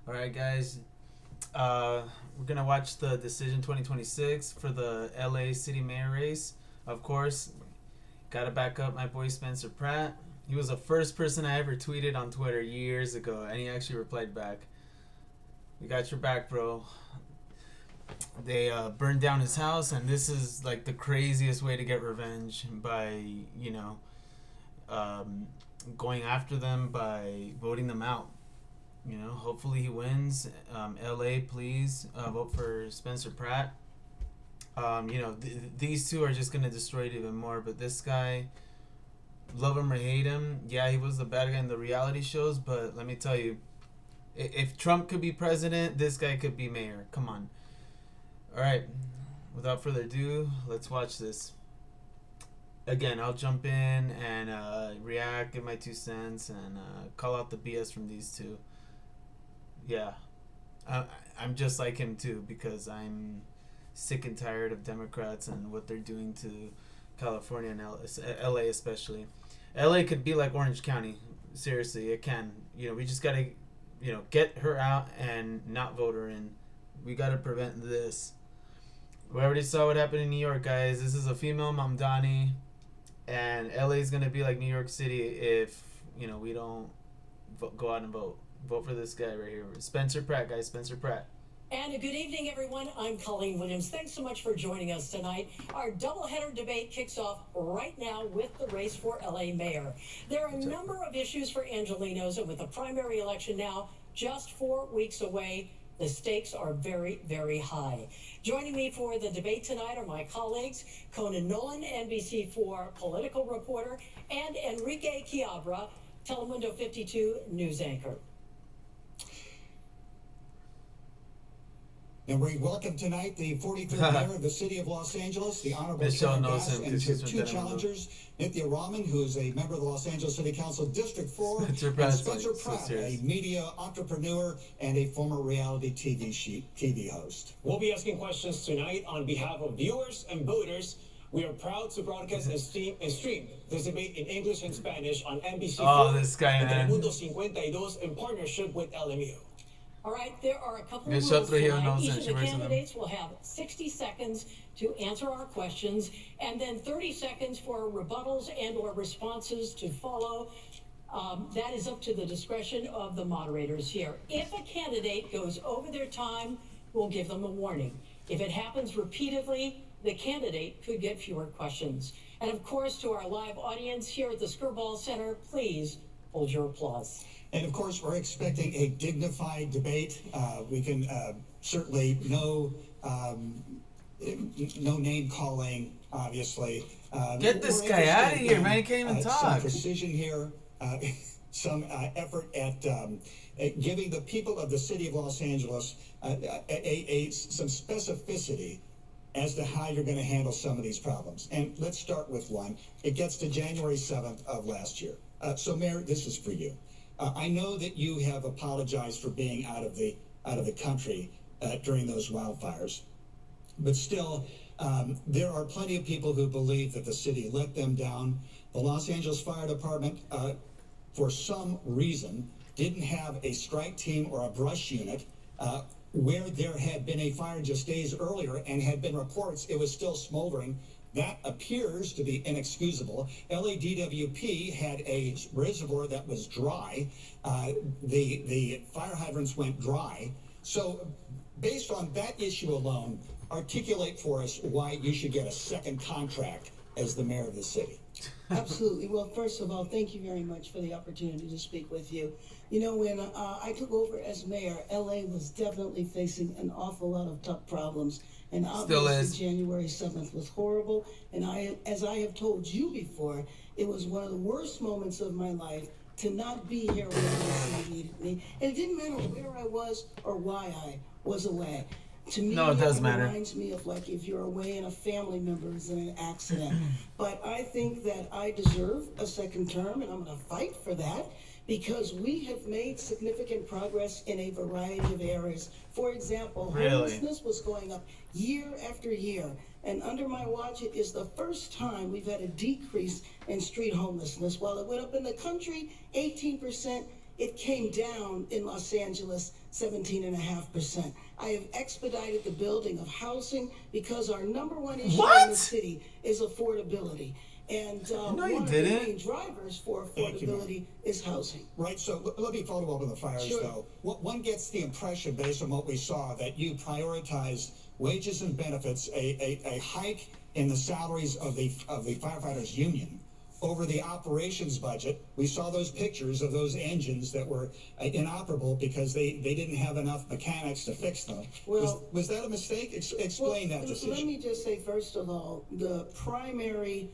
All right, guys. We're gonna watch the decision 2026 for the LA City Mayor race. Of course, gotta back up my boy Spencer Pratt. He was the first person I ever tweeted on Twitter years ago, and he actually replied back. We got your back, bro. They burned down his house, and this is like the craziest way to get revenge by, you know, um, going after them by voting them out. You know, hopefully he wins. LA, please vote for Spencer Pratt. These two are just gonna destroy it even more. But this guy, love him or hate him, yeah, he was the bad guy in the reality shows. But let me tell you, if Trump could be president, this guy could be mayor. Come on. All right. Without further ado, let's watch this. Again, I'll jump in and react, give my 2 cents, and call out the BS from these two. Yeah, I'm just like him too because I'm sick and tired of Democrats and what they're doing to California and LA especially. LA could be like Orange County. Seriously, it can. We just gotta, get her out and not vote her in. We gotta prevent this. We already saw what happened in New York, guys. This is a female Mamdani, and LA is gonna be like New York City if we don't go out and vote. Vote for this guy right here. Spencer Pratt, guys. Spencer Pratt. And a good evening, everyone. I'm Colleen Williams. Thanks so much for joining us tonight. Our doubleheader debate kicks off right now with the race for LA mayor. There are a number of issues for Angelenos, and with the primary election now just 4 weeks away, the stakes are very, very high. Joining me for the debate tonight are my colleagues, Conan Nolan, NBC4 political reporter, and Enrique Chiabra, Telemundo 52 news anchor. And we welcome tonight the 43rd mayor of the city of Los Angeles, the Honorable Michelle Sharon knows Bass, him and 'cause he's her from two Telemundo. challengers, Nithya Raman, who is a member of the Los Angeles City Council District 4, Spencer and Pratt's Spencer like so Pratt, a serious. media entrepreneur and a former reality TV host. We'll be asking questions tonight on behalf of viewers and voters. We are proud to broadcast and stream this debate in English and Spanish on NBC4 Oh, this guy, and man. Telemundo 52 in partnership with LMU. All right, there are a couple of Michelle rules Trujillo tonight. knows Each that. of She the works with them. candidates will have 60 seconds to answer our questions, and then 30 seconds for rebuttals and or responses to follow. That is up to the discretion of the moderators here. If a candidate goes over their time, we'll give them a warning. If it happens repeatedly, the candidate could get fewer questions. And of course, to our live audience here at the Skirball Center, please hold your applause. And of course, we're expecting a dignified debate. We can certainly no name calling, obviously. Get this We're guy interested out of here, in, man. He can't even Some talk. precision here, some effort at giving the people of the city of Los Angeles some specificity as to how you're going to handle some of these problems. And let's start with one. It gets to January 7th of last year. So, Mayor, this is for you. I know that you have apologized for being out of the country during those wildfires, but still, there are plenty of people who believe that the city let them down. The Los Angeles Fire Department, for some reason, didn't have a strike team or a brush unit where there had been a fire just days earlier and had been reports it was still smoldering. That appears to be inexcusable. LADWP had a reservoir that was dry. The fire hydrants went dry. So based on that issue alone, articulate for us why you should get a second contract as the mayor of the city. Absolutely. Well, first of all, thank you very much for the opportunity to speak with you. You know, when I took over as mayor, LA was definitely facing an awful lot of tough problems. And obviously January 7th was horrible. And as I have told you before, it was one of the worst moments of my life to not be here when the city needed me. And it didn't matter where I was or why I was away. To me, No, it does matter. reminds me of like if you're away and a family member is in an accident. But I think that I deserve a second term, and I'm going to fight for that because we have made significant progress in a variety of areas. For example, homelessness was going up year after year. And under my watch, it is the first time we've had a decrease in street homelessness. While it went up in the country 18%, it came down in Los Angeles 17.5%. I have expedited the building of housing because our number one issue in the city is affordability. And one of the main drivers for affordability is housing. Right, so let me follow up on the fires, though. One gets the impression, based on what we saw, that you prioritized wages and benefits, a hike in the salaries of the firefighters union over the operations budget. We saw those pictures of those engines that were inoperable because they didn't have enough mechanics to fix them. Well, was that a mistake? Explain that decision. Let me just say, first of all, the primary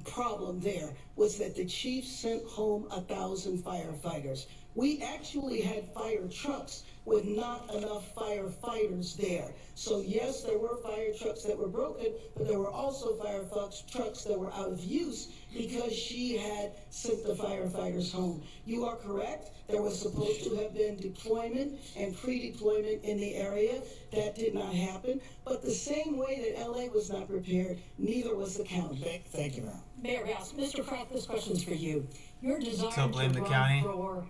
problem there was that the chief sent home 1,000 firefighters. We actually had fire trucks with not enough firefighters there. So yes, there were fire trucks that were broken, but there were also fire trucks that were out of use because she had sent the firefighters home. You are correct. There was supposed to have been deployment and pre-deployment in the area. That did not happen. But the same way that LA was not prepared, neither was the county. Thank you, Mayor. Mayor Bass, Mr. Pratt, this question's for you. Your desire Don't blame to the run county. for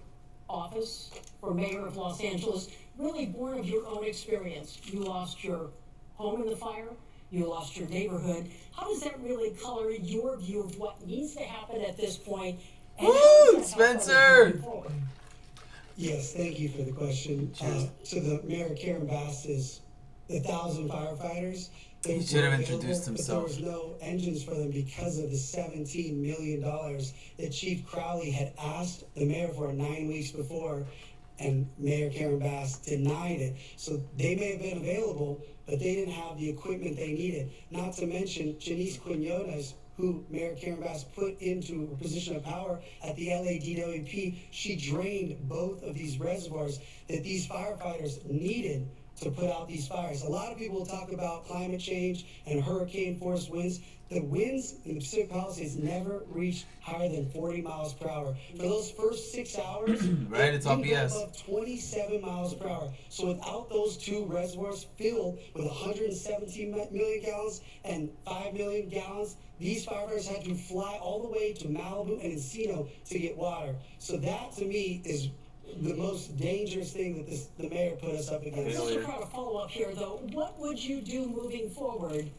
office for mayor of Los Angeles, really born of your own experience. You lost your home in the fire. You lost your neighborhood. How does that really color your view of what needs to happen at this point? And Woo, Spencer! Yes, thank you for the question. To the Mayor Karen Bass's, the 1,000 firefighters, he should have introduced himself. But there was no engines for them because of the $17 million that Chief Crowley had asked the mayor for 9 weeks before, and Mayor Karen Bass denied it. So they may have been available, but they didn't have the equipment they needed. Not to mention Janice Quinones, who Mayor Karen Bass put into a position of power at the LA DWP. She drained both of these reservoirs that these firefighters needed to put out these fires. A lot of people talk about climate change and hurricane force winds. The winds in the Pacific Palisades never reached higher than 40 miles per hour. For those first 6 hours, right, it's all BS. Above 27 miles per hour. So without those two reservoirs filled with 117 million gallons and 5 million gallons, these firefighters had to fly all the way to Malibu and Encino to get water. So that, to me, is the most dangerous thing that the mayor put us up against. Just to try to follow up here, though, what would you do moving forward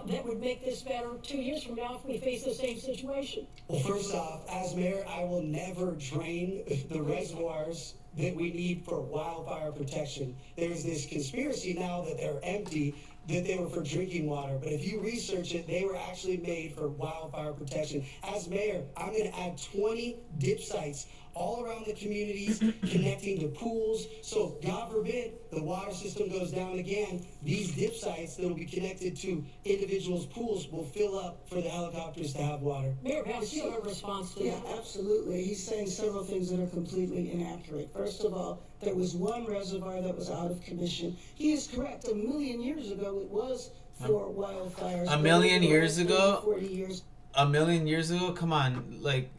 that would make this better 2 years from now if we face the same situation? Well, first off, as mayor, I will never drain the reservoirs that we need for wildfire protection. There's this conspiracy now that they're empty, that they were for drinking water. But if you research it, they were actually made for wildfire protection. As mayor, I'm going to add 20 dip sites all around the communities, connecting to pools. So God forbid the water system goes down again, these dip sites that will be connected to individuals' pools will fill up for the helicopters to have water. Mayor Bass, you have a response to that? Absolutely. He's saying several things that are completely inaccurate. First of all, there was one reservoir that was out of commission. He is correct. 1 million years ago, it was for wildfires. 1 million years ago? 40 years. 1 million years ago? Come on, like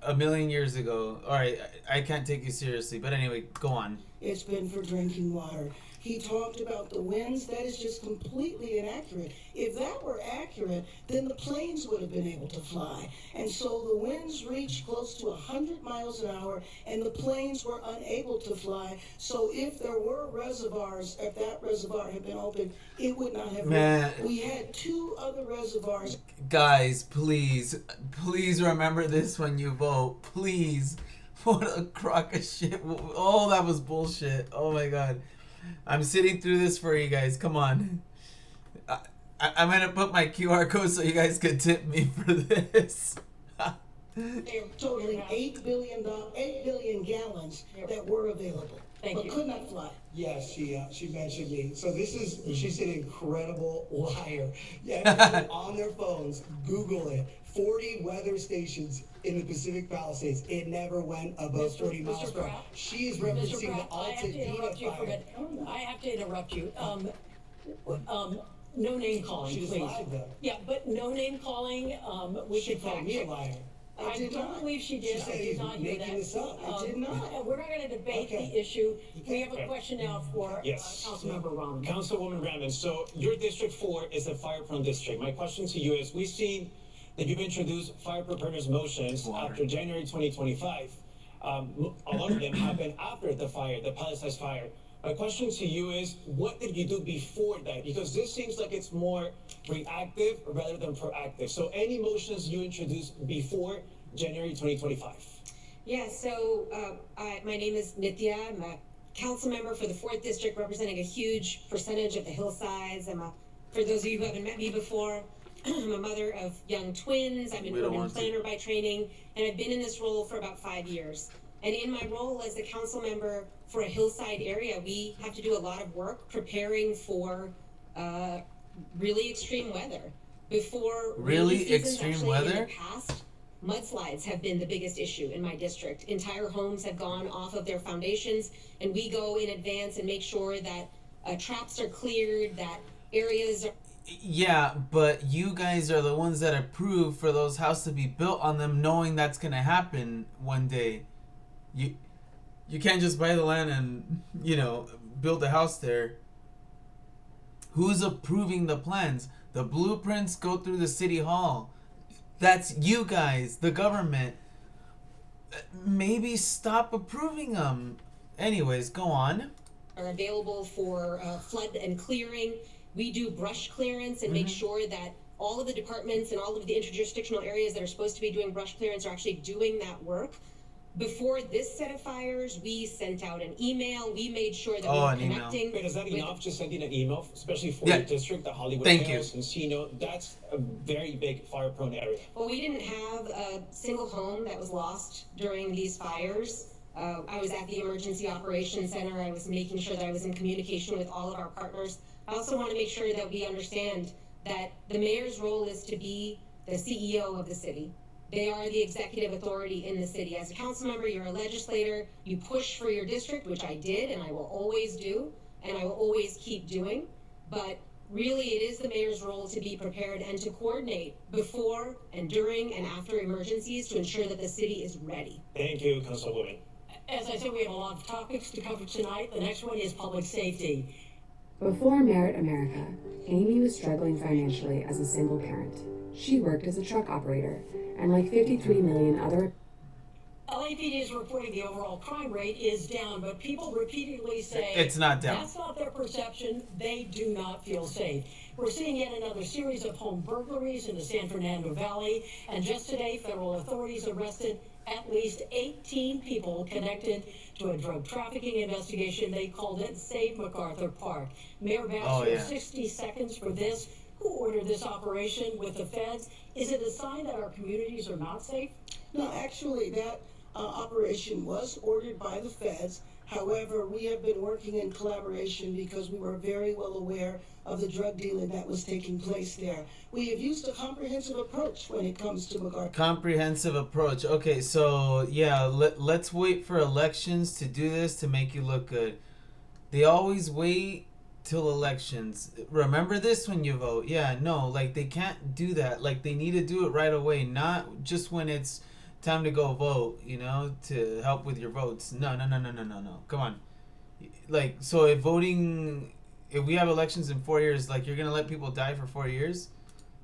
1 million years ago. All right, I can't take you seriously. But anyway, go on. It's been for drinking water. He talked about the winds. That is just completely inaccurate. If that were accurate, then the planes would have been able to fly. And so the winds reached close to 100 miles an hour, and the planes were unable to fly. So if there were reservoirs, if that reservoir had been open, it would not have worked. We had 2 other reservoirs. Guys, please remember this when you vote. Please. What a crock of shit. Oh, that was bullshit. Oh my god. I'm sitting through this for you guys. Come on. I'm going to put my QR code so you guys can tip me for this. They're totaling 8 billion gallons that were available, but could not fly. Yes, she mentioned me. So she's an incredible liar. Yeah, on their phones, Google it. 40 weather stations in the Pacific Palisades. It never went above 40 miles per hour. She is referencing the Altadena fire. I have to interrupt you. No name calling, She's please. lied, though. Yeah, but no name calling. She called me a liar. I don't believe she did. She said I did not hear making that. this up. I did not. We're not going to debate the issue. We have a question now for Councilmember Rahman. Councilwoman Rahman, so your District 4 is a fire-prone district. My question to you is, we've seen that you've introduced fire preparedness motions after January 2025. A lot of them happened after the fire, the palisades fire. My question to you is, what did you do before that? Because this seems like it's more reactive rather than proactive. So any motions you introduced before January 2025? Yeah, so my name is Nithya. I'm a council member for the 4th District, representing a huge percentage of the hillsides. For those of you who haven't met me before, I'm a mother of young twins. I'm an urban planner by training, and I've been in this role for about 5 years. And in my role as a council member for a hillside area, we have to do a lot of work preparing for really extreme weather. Before really extreme weather? In the past, mudslides have been the biggest issue in my district. Entire homes have gone off of their foundations, and we go in advance and make sure that traps are cleared, that areas are... Yeah, but you guys are the ones that approve for those houses to be built on them, knowing that's gonna happen one day. You can't just buy the land and, build a house there. Who's approving the plans? The blueprints go through the city hall. That's you guys, the government. Maybe stop approving them. Anyways, go on. Are available for flood and clearing. We do brush clearance and make sure that all of the departments and all of the interjurisdictional areas that are supposed to be doing brush clearance are actually doing that work. Before this set of fires, we sent out an email. We made sure that we were connecting. Wait, is that enough, just sending an email, especially for your district, the Hollywood Hills, Encino? That's a very big fire-prone area. Well, we didn't have a single home that was lost during these fires. I was at the Emergency Operations Center. I was making sure that I was in communication with all of our partners. I also want to make sure that we understand that the mayor's role is to be the CEO of the city. They are the executive authority in the city. As a council member, you're a legislator. You push for your district, which I did, and I will always do, and I will always keep doing. But really, it is the mayor's role to be prepared and to coordinate before and during and after emergencies to ensure that the city is ready. Thank you, Councilwoman. As I said, we have a lot of topics to cover tonight. The next one is public safety. Before Merit America, Amy was struggling financially as a single parent. She worked as a truck operator, and like 53 million other... LAPD is reporting the overall crime rate is down, but people repeatedly say it's not down. That's not their perception. They do not feel safe. We're seeing yet another series of home burglaries in the San Fernando Valley, and just today, federal authorities arrested at least 18 people connected to a drug trafficking investigation. They called it Save MacArthur Park. Mayor Bass, 60 seconds for this. Who ordered this operation with the feds? Is it a sign that our communities are not safe? No, actually, that operation was ordered by the feds. However, we have been working in collaboration because we were very well aware of the drug dealing that was taking place there. We have used a comprehensive approach when it comes to MacArthur. Comprehensive approach. Okay, so yeah, let's wait for elections to do this to make you look good. They always wait till elections. Remember this when you vote. Yeah, no, like they can't do that. Like they need to do it right away, not just when it's time to go vote, to help with your votes. No. Come on. Like, so if we have elections in 4 years, like you're going to let people die for 4 years?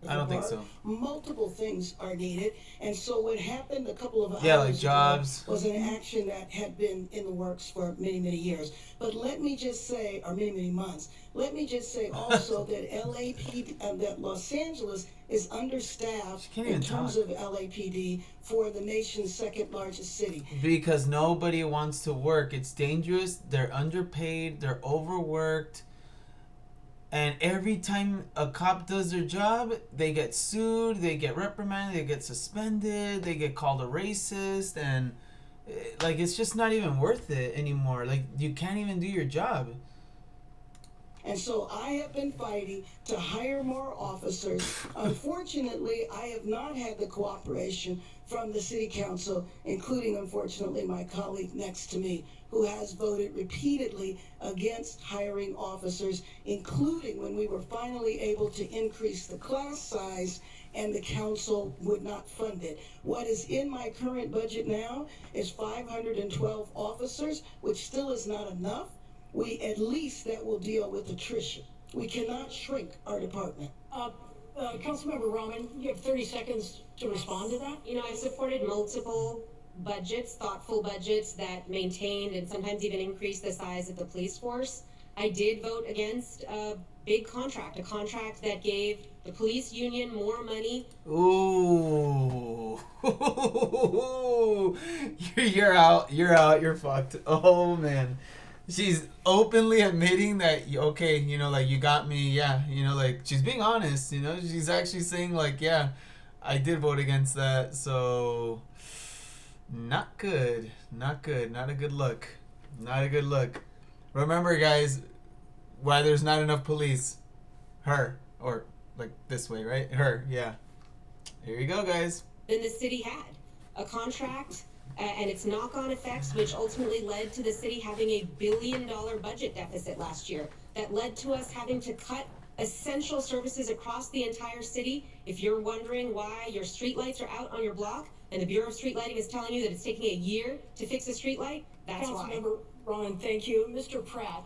I don't think so. Multiple things are needed, and so what happened a couple of hours like jobs ago was an action that had been in the works for many, many years. But let me just say, or many, many months. Let me just say also that LAPD, that Los Angeles is understaffed in terms of LAPD for the nation's second largest city. Because nobody wants to work. It's dangerous. They're underpaid. They're overworked. And every time a cop does their job, they get sued, they get reprimanded, they get suspended, they get called a racist, and it's just not even worth it anymore. Like, you can't even do your job. And so I have been fighting to hire more officers. Unfortunately, I have not had the cooperation from the city council, including, unfortunately, my colleague next to me, who has voted repeatedly against hiring officers, including when we were finally able to increase the class size and the council would not fund it. What is in my current budget now is 512 officers, which still is not enough. At least that will deal with attrition. We cannot shrink our department. Councilmember Rahman, you have 30 seconds to respond to that. I've supported multiple budgets, thoughtful budgets that maintained and sometimes even increased the size of the police force. I did vote against a big contract, a contract that gave the police union more money. Ooh. You're out. You're out. You're fucked. Oh, man. She's openly admitting that, okay, you know, like, you got me. Yeah. You know, like, she's being honest. You know, she's actually saying, like, yeah, I did vote against that. So, not good. Not good. Not a good look. Not a good look. Remember, guys, why there's not enough police. Her. Or, like, this way, right? Her. Yeah. Here you go, guys. Than the city had. A contract and its knock-on effects, which ultimately led to the city having a $1 billion budget deficit last year. That led to us having to cut essential services across the entire city. If you're wondering why your streetlights are out on your block and the Bureau of Street Lighting is telling you that it's taking a year to fix a streetlight, that's why. Councilmember Ron, thank you. Mr. Pratt,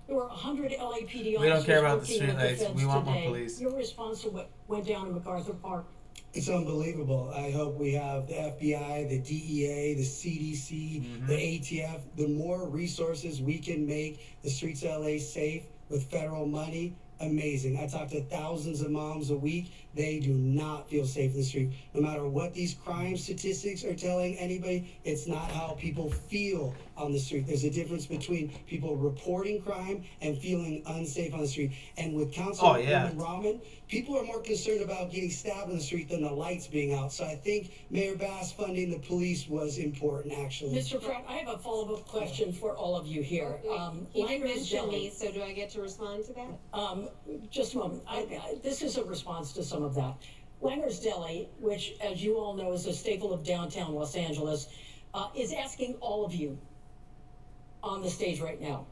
there were 100 LAPD officers. We don't care about the working with streetlights. feds We want more today. police. Your response to what went down in MacArthur Park? It's unbelievable. I hope we have the FBI, the DEA, the CDC, the ATF. The more resources we can make the streets of LA safe with federal money, amazing. I talk to thousands of moms a week. They do not feel safe in the street. No matter what these crime statistics are telling anybody, it's not how people feel on the street. There's a difference between reporting crime and feeling unsafe on the street. And with Councilwoman Rahman, people are more concerned about getting stabbed on the street than the lights being out. So I think Mayor Bass funding the police was important, actually. Mr. Pratt, I have a follow-up question for all of you here. He did Langer's mention Deli- me, so do I get to respond to that? Just a moment. This is a response to some of that. Langer's Deli, which, as you all know, is a staple of downtown Los Angeles, is asking all of you on the stage right now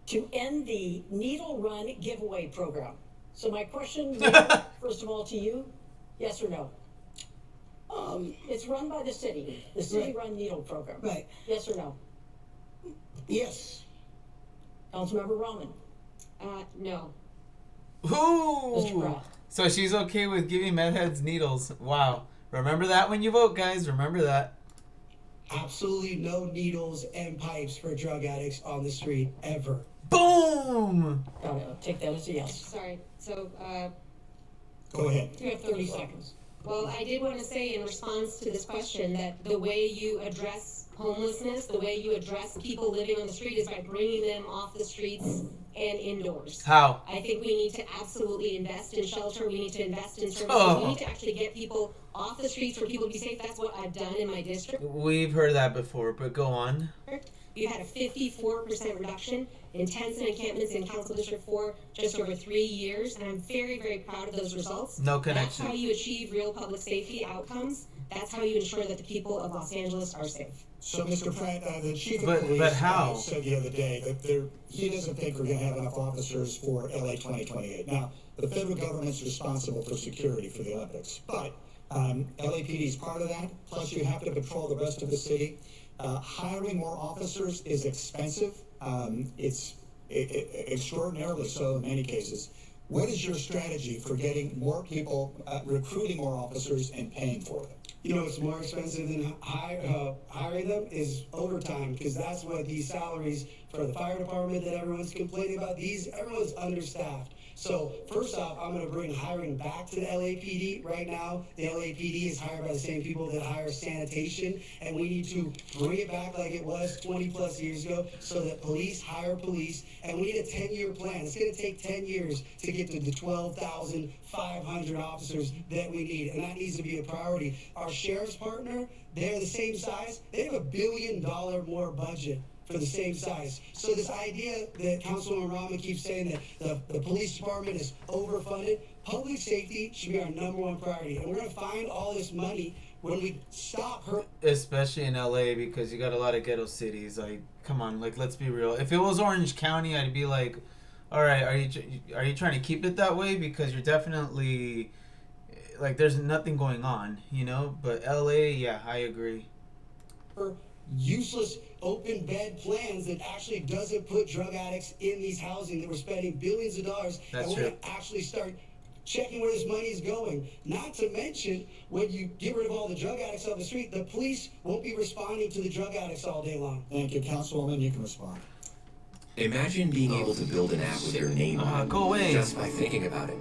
to end the Needle Run giveaway program. So my question, first of all, to you, yes or no? It's run by the city run needle program. Right. Yes or no? Yes. Councilmember Rahman. No. Mr. Ooh. Pratt. So she's okay with giving meth heads needles. Wow. Remember that when you vote, guys. Remember that. Absolutely no needles and pipes for drug addicts on the street, ever. Boom! Got it. I'll take that as a yes. Sorry. So, Go ahead. You have 30 seconds. well, I did want to say in response to this question that the way you address homelessness, the way you address people living on the street is by bringing them off the streets and indoors. How? I think we need to absolutely invest in shelter. We need to invest in services. Oh. We need to actually get people off the streets for people to be safe. That's what I've done in my district. We've heard that before, but go on. We've had a 54% reduction in tents and encampments in Council District 4 just over 3 years, and I'm very, very proud of those results. No That's connection. how you achieve real public safety outcomes. That's how you ensure that the people of Los Angeles are safe. So, Mr. Pratt, the chief of But police how? said the other day that he doesn't think we're going to have enough officers for LA 2028. Now, the federal government's responsible for security for the Olympics, but LAPD is part of that. Plus, you have to patrol the rest of the city. Hiring more officers is expensive. It's extraordinarily so in many cases. What is your strategy for getting more people, recruiting more officers, and paying for them? You know what's more expensive than hiring them is overtime, because that's what these salaries for the fire department that everyone's complaining about, everyone's understaffed. So first off, I'm going to bring hiring back to the LAPD. Right now, the LAPD is hired by the same people that hire sanitation, and we need to bring it back like it was 20 plus years ago so that police hire police, and we need a 10-year plan. It's going to take 10 years to get to the 12,500 officers that we need, and that needs to be a priority. Our sheriff's partner, they're the same size. They have $1 billion more budget for the same size. So this idea that Councilwoman Rahman keeps saying that the police department is overfunded, public safety should be our #1 priority. And we're going to find all this money when we stop her. Especially in LA, because you got a lot of ghetto cities. Like, come on, like, let's be real. If it was Orange County, I'd be like, all right, are you trying to keep it that way? Because you're definitely, like, there's nothing going on, you know? But LA, yeah, I agree. Useless open bed plans that actually doesn't put drug addicts in these housing that we're spending billions of dollars. That's and we're true. going to actually start checking where this money's going. Not to mention, when you get rid of all the drug addicts on the street, the police won't be responding to the drug addicts all day long. Thank you, Councilwoman. You can respond. Imagine being able to build an app with your name on it Go away. just by thinking about it.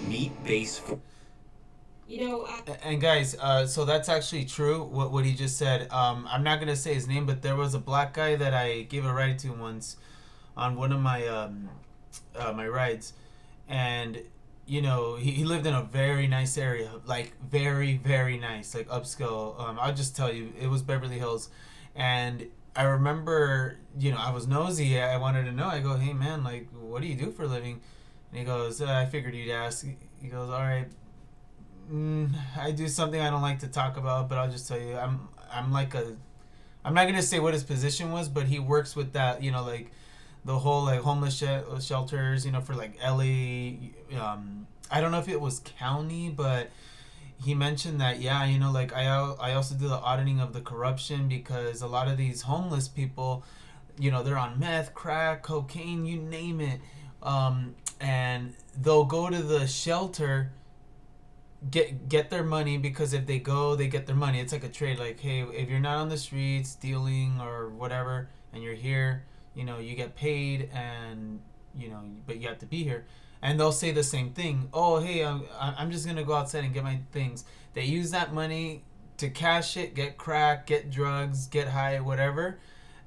Meet Base. You know, And guys, so that's actually true, what he just said. I'm not going to say his name, but there was a black guy that I gave a ride to once on one of my my rides. And, you know, he lived in a very nice area, like very, very nice, like upscale. I'll just tell you, it was Beverly Hills. And I remember, you know, I was nosy. I wanted to know. I go, hey, man, like, what do you do for a living? And he goes, I figured you'd ask. He goes, all right. I do something I don't like to talk about, but I'll just tell you, I'm like I'm not gonna say what his position was, but he works with that, you know, like the whole like homeless shelters, you know, for like LA. I don't know if it was county, but he mentioned that, yeah, you know, like I also do the auditing of the corruption, because a lot of these homeless people, you know, they're on meth, crack, cocaine, you name it, and they'll go to the shelter. Get their money, because if they go, they get their money. It's like a trade. Like, hey, if you're not on the streets stealing or whatever, and you're here, you know, you get paid, and you know, but you have to be here. And they'll say the same thing. Oh, hey, I'm just gonna go outside and get my things. They use that money to cash it, get crack, get drugs, get high, whatever,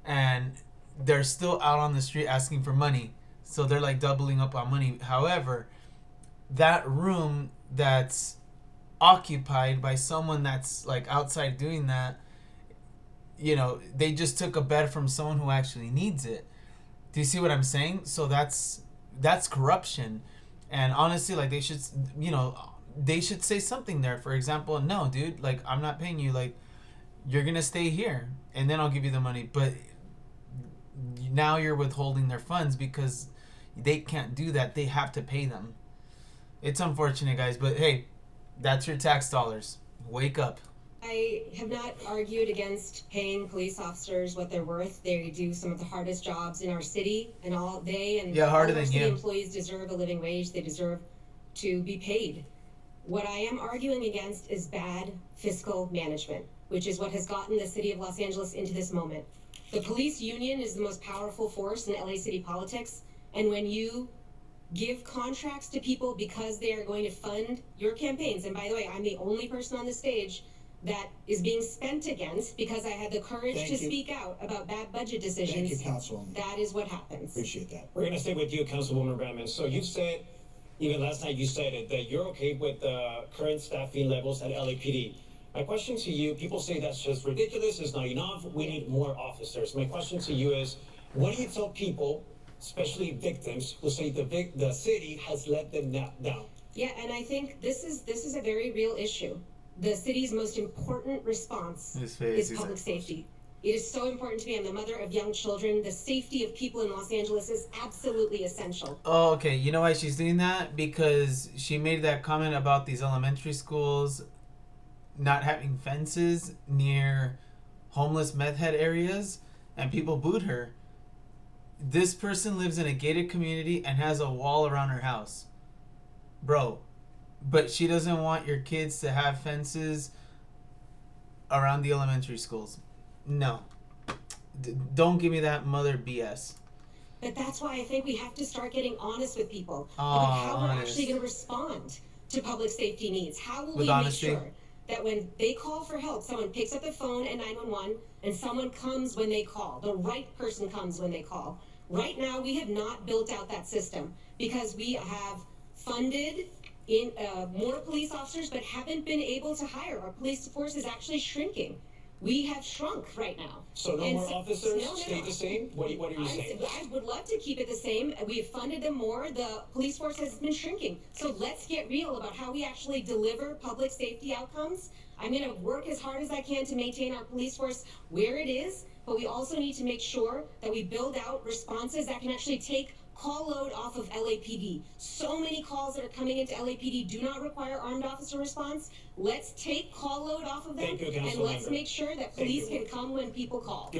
and they're still out on the street asking for money. So they're like doubling up on money. However, that room that's occupied by someone that's like outside doing that, you know, they just took a bed from someone who actually needs it. Do you see what I'm saying? So that's corruption. And honestly, like, they should, you know, they should say something there. For example, no, dude, like, I'm not paying you, like, you're gonna stay here and then I'll give you the money. But now you're withholding their funds because they can't do that. They have to pay them. It's unfortunate, guys, but hey, that's your tax dollars. Wake up. I have not argued against paying police officers what they're worth. They do some of the hardest jobs in our city, and all they and all harder of our than city you. employees deserve a living wage. They deserve to be paid. What I am arguing against is bad fiscal management, which is what has gotten the city of Los Angeles into this moment. The police union is the most powerful force in LA city politics, and when you give contracts to people because they are going to fund your campaigns, and by the way, I'm the only person on the stage that is being spent against because I had the courage to speak out about bad budget decisions. Thank you, Councilwoman. That is what happens. Appreciate that. We're going to stay with you, Councilwoman Bradman. So you said, even last night you said it, that you're okay with the current staffing levels at LAPD. My question to you, people say that's just ridiculous, it's not enough, we need more officers. My question to you is, what do you tell people, especially victims, who say the city has let them down? Yeah, and I think this is a very real issue. The city's most important response is public safety. It is so important to me. I'm the mother of young children. The safety of people in Los Angeles is absolutely essential. Oh, okay. You know why she's doing that? Because she made that comment about these elementary schools not having fences near homeless meth head areas, and people booed her. This person lives in a gated community and has a wall around her house. Bro, but she doesn't want your kids to have fences around the elementary schools. No. Don't give me that mother BS. But that's why I think we have to start getting honest with people about how we're actually going to respond to public safety needs. How will we make sure that when they call for help, someone picks up the phone at 911 and someone comes when they call, the right person comes when they call. Right now, we have not built out that system because we have funded in more police officers but haven't been able to hire. Our police force is actually shrinking. We have shrunk right now. So no more officers? Stay the same? What are you saying? I would love to keep it the same. We have funded them more. The police force has been shrinking. So let's get real about how we actually deliver public safety outcomes. I'm going to work as hard as I can to maintain our police force where it is, but we also need to make sure that we build out responses that can actually take call load off of LAPD. So many calls that are coming into LAPD do not require armed officer response. Let's take call load off of them, and let's make sure that police can come when people call.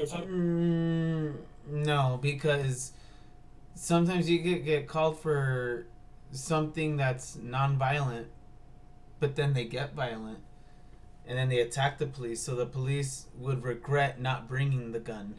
No, because sometimes you get called for something that's non-violent, but then they get violent, and then they attack the police, so the police would regret not bringing the gun.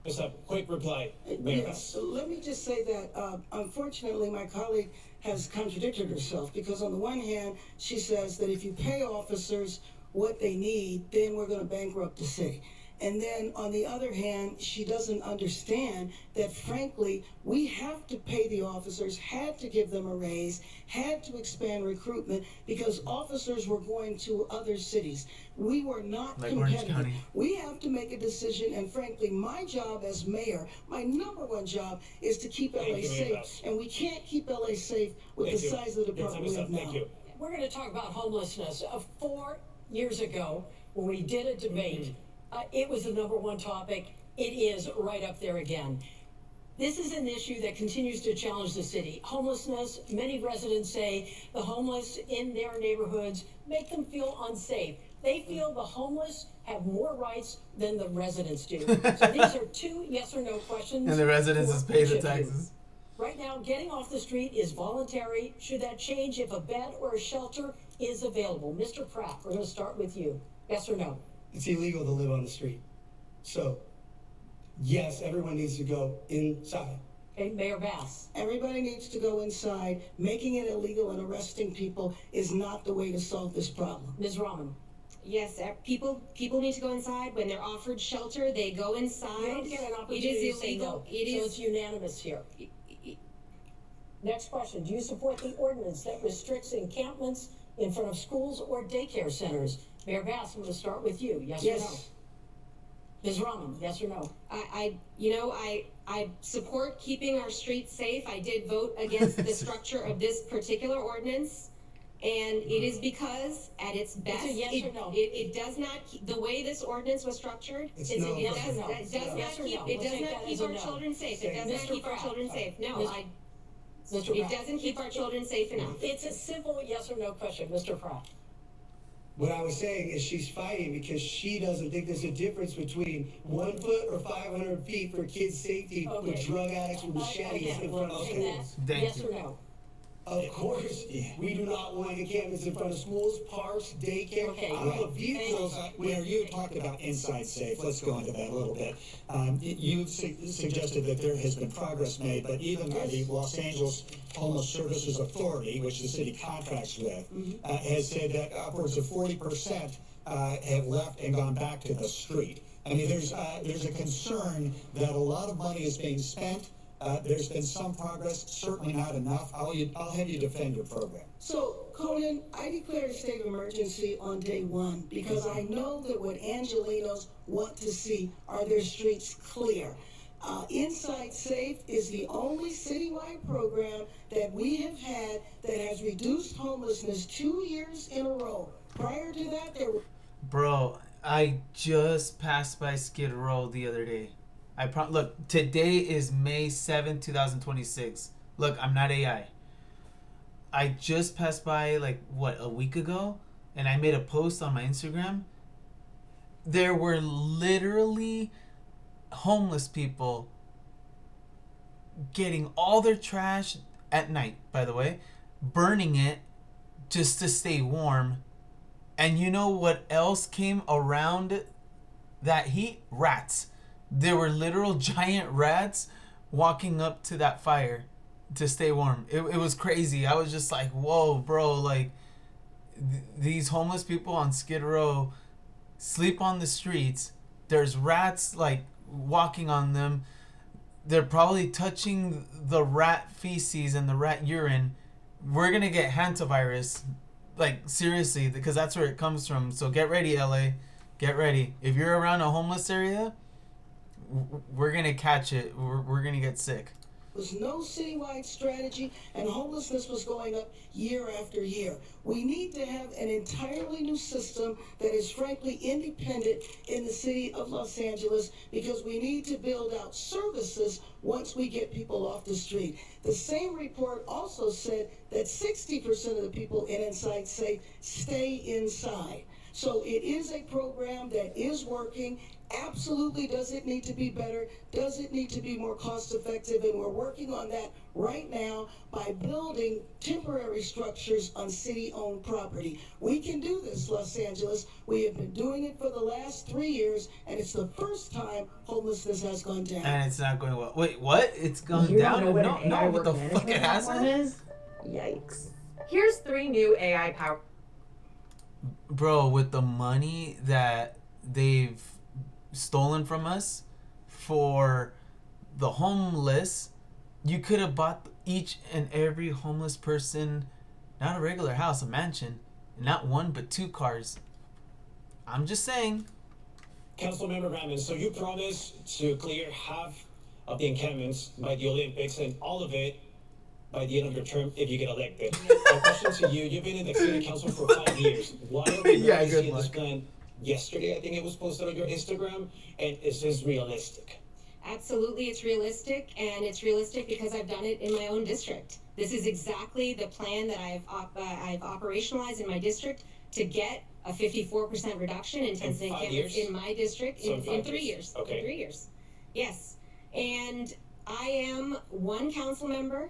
Just a quick reply. Yes, so let me just say that unfortunately my colleague has contradicted herself, because on the one hand she says that if you pay officers what they need, then we're going to bankrupt the city. And then on the other hand, she doesn't understand that frankly, we have to pay the officers, had to give them a raise, had to expand recruitment, because officers were going to other cities. We were not like Orange competitive. County. We have to make a decision, and frankly, my job as mayor, my number one job is to keep LA safe. And we can't keep LA safe with the size of the department we have now. Thank you. We're going to talk about homelessness. 4 years ago, when we did a debate, it was the number one topic. It is right up there again. This is an issue that continues to challenge the city. Homelessness, many residents say the homeless in their neighborhoods make them feel unsafe. They feel the homeless have more rights than the residents do. So these are 2 yes or no questions. And the residents just pay the taxes. Right now, getting off the street is voluntary. Should that change if a bed or a shelter is available? Mr. Pratt, we're going to start with you. Yes or no? It's illegal to live on the street. So, yes, everyone needs to go inside. Okay, Mayor Bass. Everybody needs to go inside. Making it illegal and arresting people is not the way to solve this problem. Ms. Rahman. Yes, people need to go inside. When they're offered shelter, they go inside. You don't get an It opportunity is to say illegal. no. It So is it's unanimous here. Next question. Do you support the ordinance that restricts encampments in front of schools or daycare centers? Mayor Bass, I'm going to start with you. Yes, or no? Ms. Rahman, yes or no? I support keeping our streets safe. I did vote against the structure of this particular ordinance, and it is because at its best, It's a yes or no? it does not the way this ordinance was structured. It's It's no. a yes or no? It does not Yes or keep. no? It We'll does take not that keep as a our no. children safe. It does Mr. not keep our Pratt. children safe. No, Mr. it Pratt. doesn't keep our children safe enough. It's a simple yes or no question. Mr. Pratt. What I was saying is she's fighting because she doesn't think there's a difference between 1 foot or 500 feet for kids' safety with Okay. drug addicts with machetes Again, in we'll front of take schools. that. Thank Yes you. or no? Of course, we do not want encampments in front of schools, parks, daycare. Okay. I don't know vehicles. Mayor, you talked about inside safe. Let's go into that a little bit. You suggested that there has been progress made, but even the Los Angeles Homeless Services Authority, which the city contracts with, has said that upwards of 40% have left and gone back to the street. I mean, there's a concern that a lot of money is being spent. There's been some progress, certainly not enough. I'll have you defend your program. So, Conan, I declared a state of emergency on day one because I know that what Angelenos want to see are their streets clear. Inside Safe is the only citywide program that we have had that has reduced homelessness 2 years in a row. Prior to that, there were... Bro, I just passed by Skid Row the other day. Look, today is May 7th, 2026. Look, I'm not AI. I just passed by, a week ago, and I made a post on my Instagram. There were literally homeless people getting all their trash at night, by the way, burning it just to stay warm. And you know what else came around that heat? Rats. There were literal giant rats walking up to that fire to stay warm. It was crazy. I was just like, whoa, bro. These homeless people on Skid Row sleep on the streets. There's rats, walking on them. They're probably touching the rat feces and the rat urine. We're going to get hantavirus. Seriously, because that's where it comes from. So get ready, LA. Get ready. If you're around a homeless area, we're going to catch it. We're going to get sick. There was no citywide strategy, and homelessness was going up year after year. We need to have an entirely new system that is frankly independent in the city of Los Angeles, because we need to build out services once we get people off the street. The same report also said that 60% of the people in Inside Safe stay inside. So it is a program that is working. Absolutely. Does it need to be better? Does it need to be more cost effective? And we're working on that right now by building temporary structures on city-owned property. We can do this, Los Angeles. We have been doing it for the last 3 years, and it's the first time homelessness has gone down. And it's not going well. Wait, what? It's gone You down? don't know what an AI what work the fuck management it platform hasn't? is? Yikes. Here's 3 new AI power. Bro, with the money that they've stolen from us for the homeless, you could have bought each and every homeless person not a regular house, a mansion, not 1 but 2 cars. I'm just saying. Councilmember Raman, so you promised to clear half of the encampments by the Olympics and all of it by the end of your term if you get elected. My question to you, you've been in the city council for 5 years. Why are we Yeah, not good seeing this luck. plan yesterday? I think it was posted on your Instagram. And is this realistic? Absolutely, it's realistic, and it's realistic because I've done it in my own district. This is exactly the plan that I've operationalized in my district to get a 54% reduction in tents and 5 encampments years? in my district So in 5 3 years. years. Okay. In 3 years. Yes. And I am one council member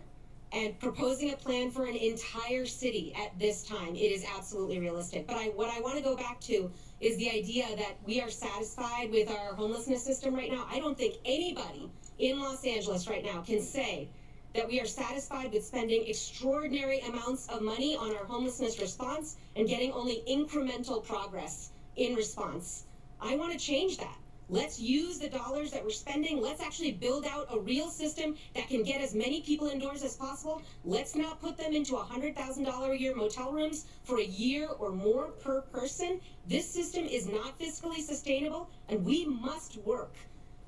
and proposing a plan for an entire city at this time. It is absolutely realistic. But what I want to go back to is the idea that we are satisfied with our homelessness system right now. I don't think anybody in Los Angeles right now can say that we are satisfied with spending extraordinary amounts of money on our homelessness response and getting only incremental progress in response. I want to change that. Let's use the dollars that we're spending. Let's actually build out a real system that can get as many people indoors as possible. Let's not put them into $100,000 a year motel rooms for a year or more per person. This system is not fiscally sustainable, and we must work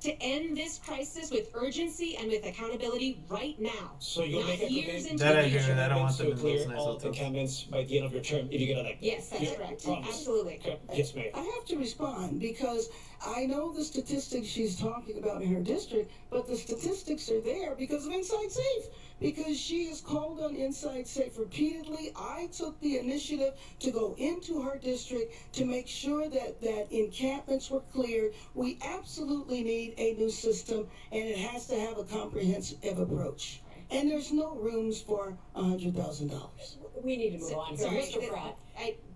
to end this crisis with urgency and with accountability right now. So you'll not make a years commitment into That the I agree future. with. I don't want them to in those clear nice all of the hotels. encampments by the end of your term if you get elected. Yes, that's Yeah, correct. promise. Absolutely. Okay. Yes, ma'am. I have to respond because I know the statistics she's talking about in her district, but the statistics are there because of Inside Safe. Because she has called on Inside Safe repeatedly. I took the initiative to go into her district to make sure that encampments were cleared. We absolutely need a new system, and it has to have a comprehensive approach. And there's no rooms for $100,000. We need to move on. So, Sorry, Mr. Pratt,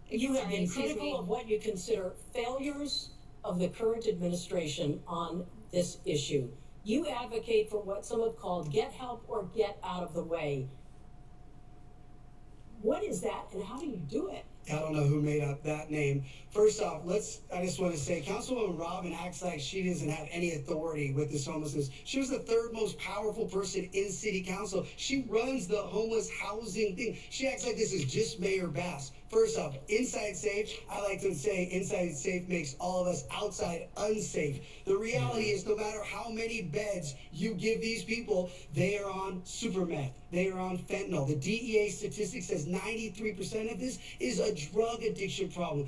you sorry, have been excuse critical me. of what you consider failures of the current administration on this issue. You advocate for what some have called get help or get out of the way. What is that, and how do you do it? I don't know who made up that name. First off, I just want to say, Councilwoman Robin acts like she doesn't have any authority with this homelessness. She was the 3rd most powerful person in city council. She runs the homeless housing thing. She acts like this is just Mayor Bass. First off, Inside Safe, I like to say Inside Safe makes all of us outside unsafe. The reality is no matter how many beds you give these people, they are on super meth. They are on fentanyl. The DEA statistic says 93% of this is a drug addiction problem.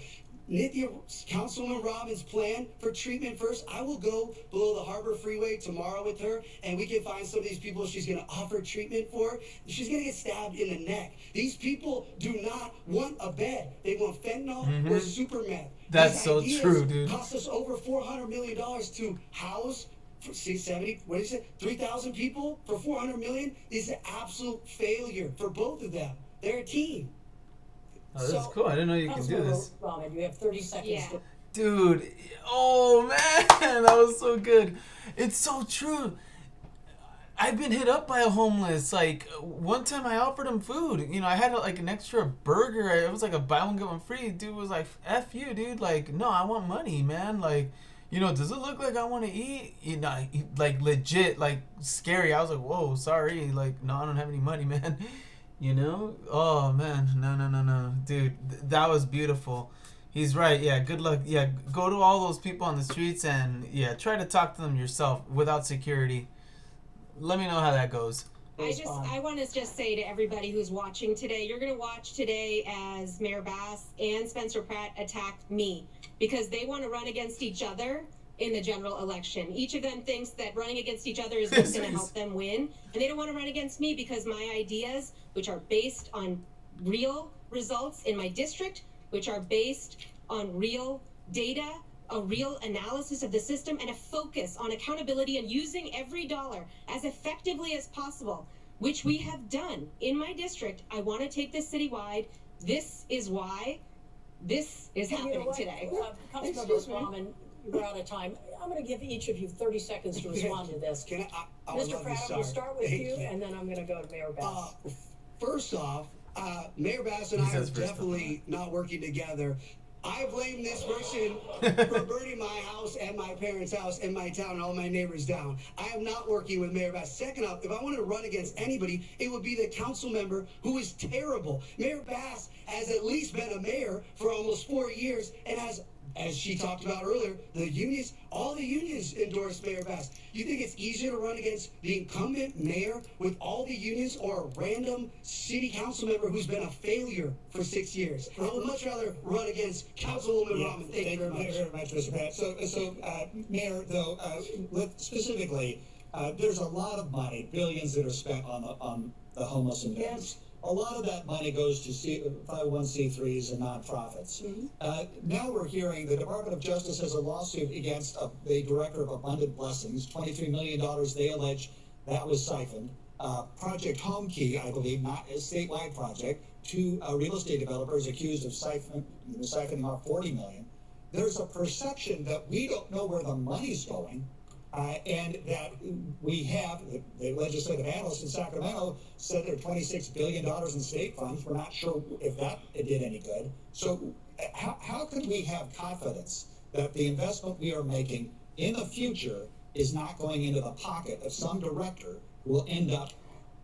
Nithya, Councilwoman Robin's plan for treatment first, I will go below the Harbor Freeway tomorrow with her, and we can find some of these people she's going to offer treatment for. She's going to get stabbed in the neck. These people do not want a bed. They want fentanyl or super meth. That's These so ideas true, dude. Cost us over $400 million to house for 670, what is it, 3,000 people for $400 million is an absolute failure for both of them. They're a team. Oh, this is cool. I didn't know you could do Councilmember this. Rahman, you have 30 seconds Yeah. to Dude, oh man, that was so good. It's so true. I've been hit up by a homeless. Like, one time I offered him food. You know, I had like an extra burger. It was like a buy one, get one free. Dude was like, F you, dude. Like, no, I want money, man. Like, you know, does it look like I want to eat? You know, like legit, like scary. I was like, whoa, sorry. Like, no, I don't have any money, man. You know? Oh, man. No. Dude, that was beautiful. He's right. Yeah, good luck. Yeah, go to all those people on the streets and, yeah, try to talk to them yourself without security. Let me know how that goes. I want to just say to everybody who's watching today, you're going to watch today as Mayor Bass and Spencer Pratt attack me because they want to run against each other in the general election. Each of them thinks that running against each other is what's going to help them win. And they don't want to run against me because my ideas, which are based on real results in my district, which are based on real data, a real analysis of the system and a focus on accountability and using every dollar as effectively as possible, which we have done in my district. I want to take this citywide. This is why this is happening today. Councilmember Rahman, we're out of time. I'm going to give each of you 30 seconds to respond to this. Mr. Pratt, we'll start with you, and then I'm going to go to Mayor Bass. First off, Mayor Bass and I are definitely not working together. I blame this person for burning my house and my parents' house and my town and all my neighbors down. I am not working with Mayor Bass. Second off, if I want to run against anybody, it would be the council member who is terrible. Mayor Bass has at least been a mayor for almost 4 years and has, as she talked about earlier, the unions, all the unions endorsed Mayor Bass. You think it's easier to run against the incumbent mayor with all the unions or a random city council member who's been a failure for 6 years? I would much rather run against Councilwoman Rahman. Thank you very much. Mr. Pratt. So, Mayor, though, specifically, there's a lot of money, billions that are spent on the homeless and veterans. A lot of that money goes to 501c3s and nonprofits. Now we're hearing the Department of Justice has a lawsuit against the director of Abundant Blessings, $23 million they allege that was siphoned. Project Home Key, I believe, not a statewide project, two real estate developers accused of siphoning off $40 million. There's a perception that we don't know where the money's going. And that we have, the legislative analyst in Sacramento said there are $26 billion in state funds. We're not sure if that did any good. So how can we have confidence that the investment we are making in the future is not going into the pocket of some director who will end up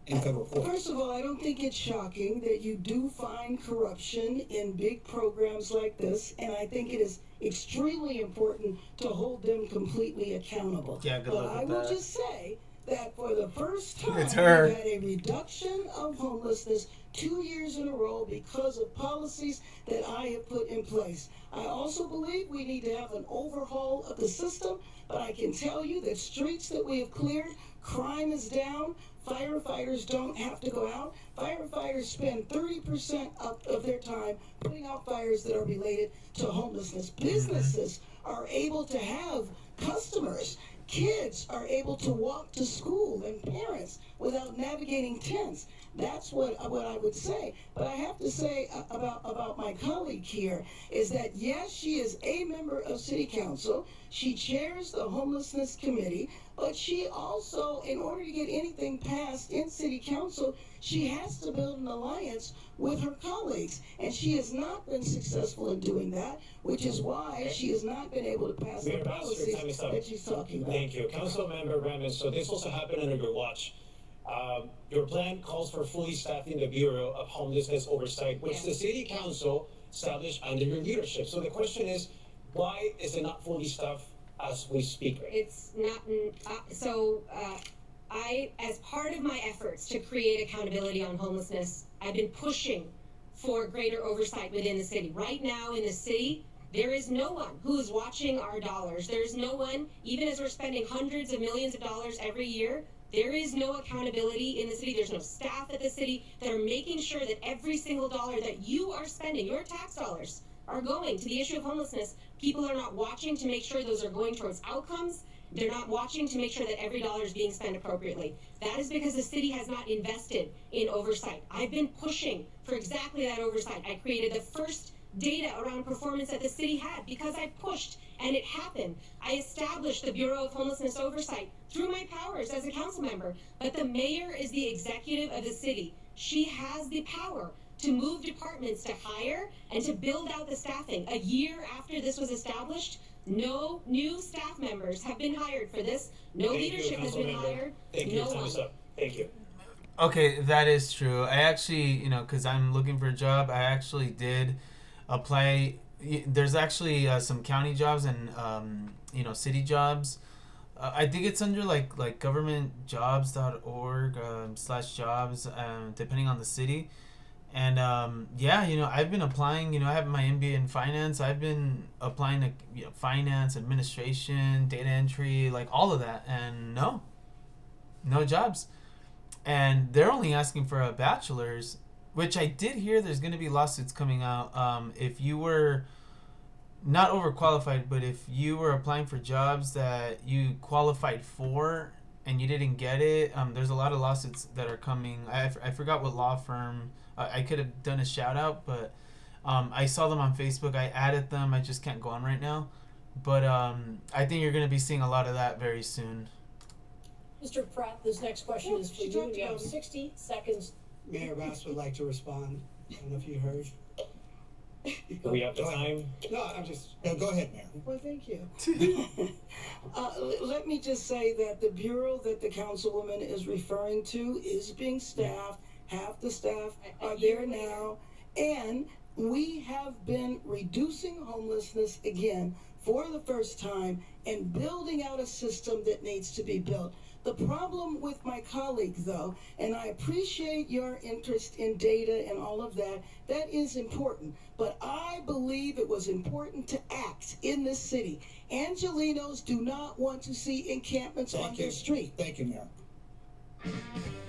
in federal court? First of all, I don't think it's shocking that you do find corruption in big programs like this, and I think it is extremely important to hold them completely accountable. Yeah, good but luck I with will that. just say that for the first time, It's her. we've had a reduction of homelessness 2 years in a row because of policies that I have put in place. I also believe we need to have an overhaul of the system, but I can tell you that streets that we have cleared, crime is down. Firefighters don't have to go out. Firefighters spend 30% of their time putting out fires that are related to homelessness. Businesses are able to have customers. Kids are able to walk to school, and parents without navigating tents. That's what I would say. But I have to say about my colleague here is that, yes, she is a member of City Council. She chairs the Homelessness Committee, but she also, in order to get anything passed in City Council, she has to build an alliance with her colleagues. And she has not been successful in doing that, which is why she has not been able to pass the policies that she's talking about. Thank you. Councilmember Rahman, so this also happened under your watch. Your plan calls for fully staffing the Bureau of Homelessness Oversight, which the City Council established under your leadership. So the question is, why is it not fully staffed as we speak? It's not, I, as part of my efforts to create accountability on homelessness, I've been pushing for greater oversight within the city. Right now in the city, there is no one who is watching our dollars. There is no one, even as we're spending hundreds of millions of dollars every year, there is no accountability in the city. There's no staff at the city that are making sure that every single dollar that you are spending, your tax dollars, are going to the issue of homelessness. People are not watching to make sure those are going towards outcomes. They're not watching to make sure that every dollar is being spent appropriately. That is because the city has not invested in oversight. I've been pushing for exactly that oversight. I created the first data around performance that the city had because I pushed and it happened. I established the Bureau of Homelessness Oversight through my powers as a council member, but the mayor is the executive of the city. She has the power to move departments to hire and to build out the staffing. A year after this was established, no new staff members have been hired for this. No leadership has been hired. Thank you. Time is up. Thank you. Okay, that is true. I actually, because I'm looking for a job, I actually did apply. There's actually some county jobs and, city jobs. I think it's under like governmentjobs.org /jobs, depending on the city. And I've been applying. I have my MBA in finance. I've been applying to finance, administration, data entry, like all of that, and no jobs. And they're only asking for a bachelor's, which I did hear there's going to be lawsuits coming out. If you were not overqualified, but if you were applying for jobs that you qualified for and you didn't get it, there's a lot of lawsuits that are coming. I forgot what law firm. I could have done a shout out, but I saw them on Facebook. I added them. I just can't go on right now. But I think you're going to be seeing a lot of that very soon. Mr. Pratt, this next question is for you. You have 60 seconds. Mayor Bass would like to respond. I don't know if you heard. Do we have the time? No, I'm just. No, go ahead, Mayor. Well, thank you. Let me just say that the bureau that the councilwoman is referring to is being staffed. Half the staff are there now. And we have been reducing homelessness again for the first time and building out a system that needs to be built. The problem with my colleague, though, and I appreciate your interest in data and all of that, that is important. But I believe it was important to act in this city. Angelenos do not want to see encampments on their street. Thank you, Mayor.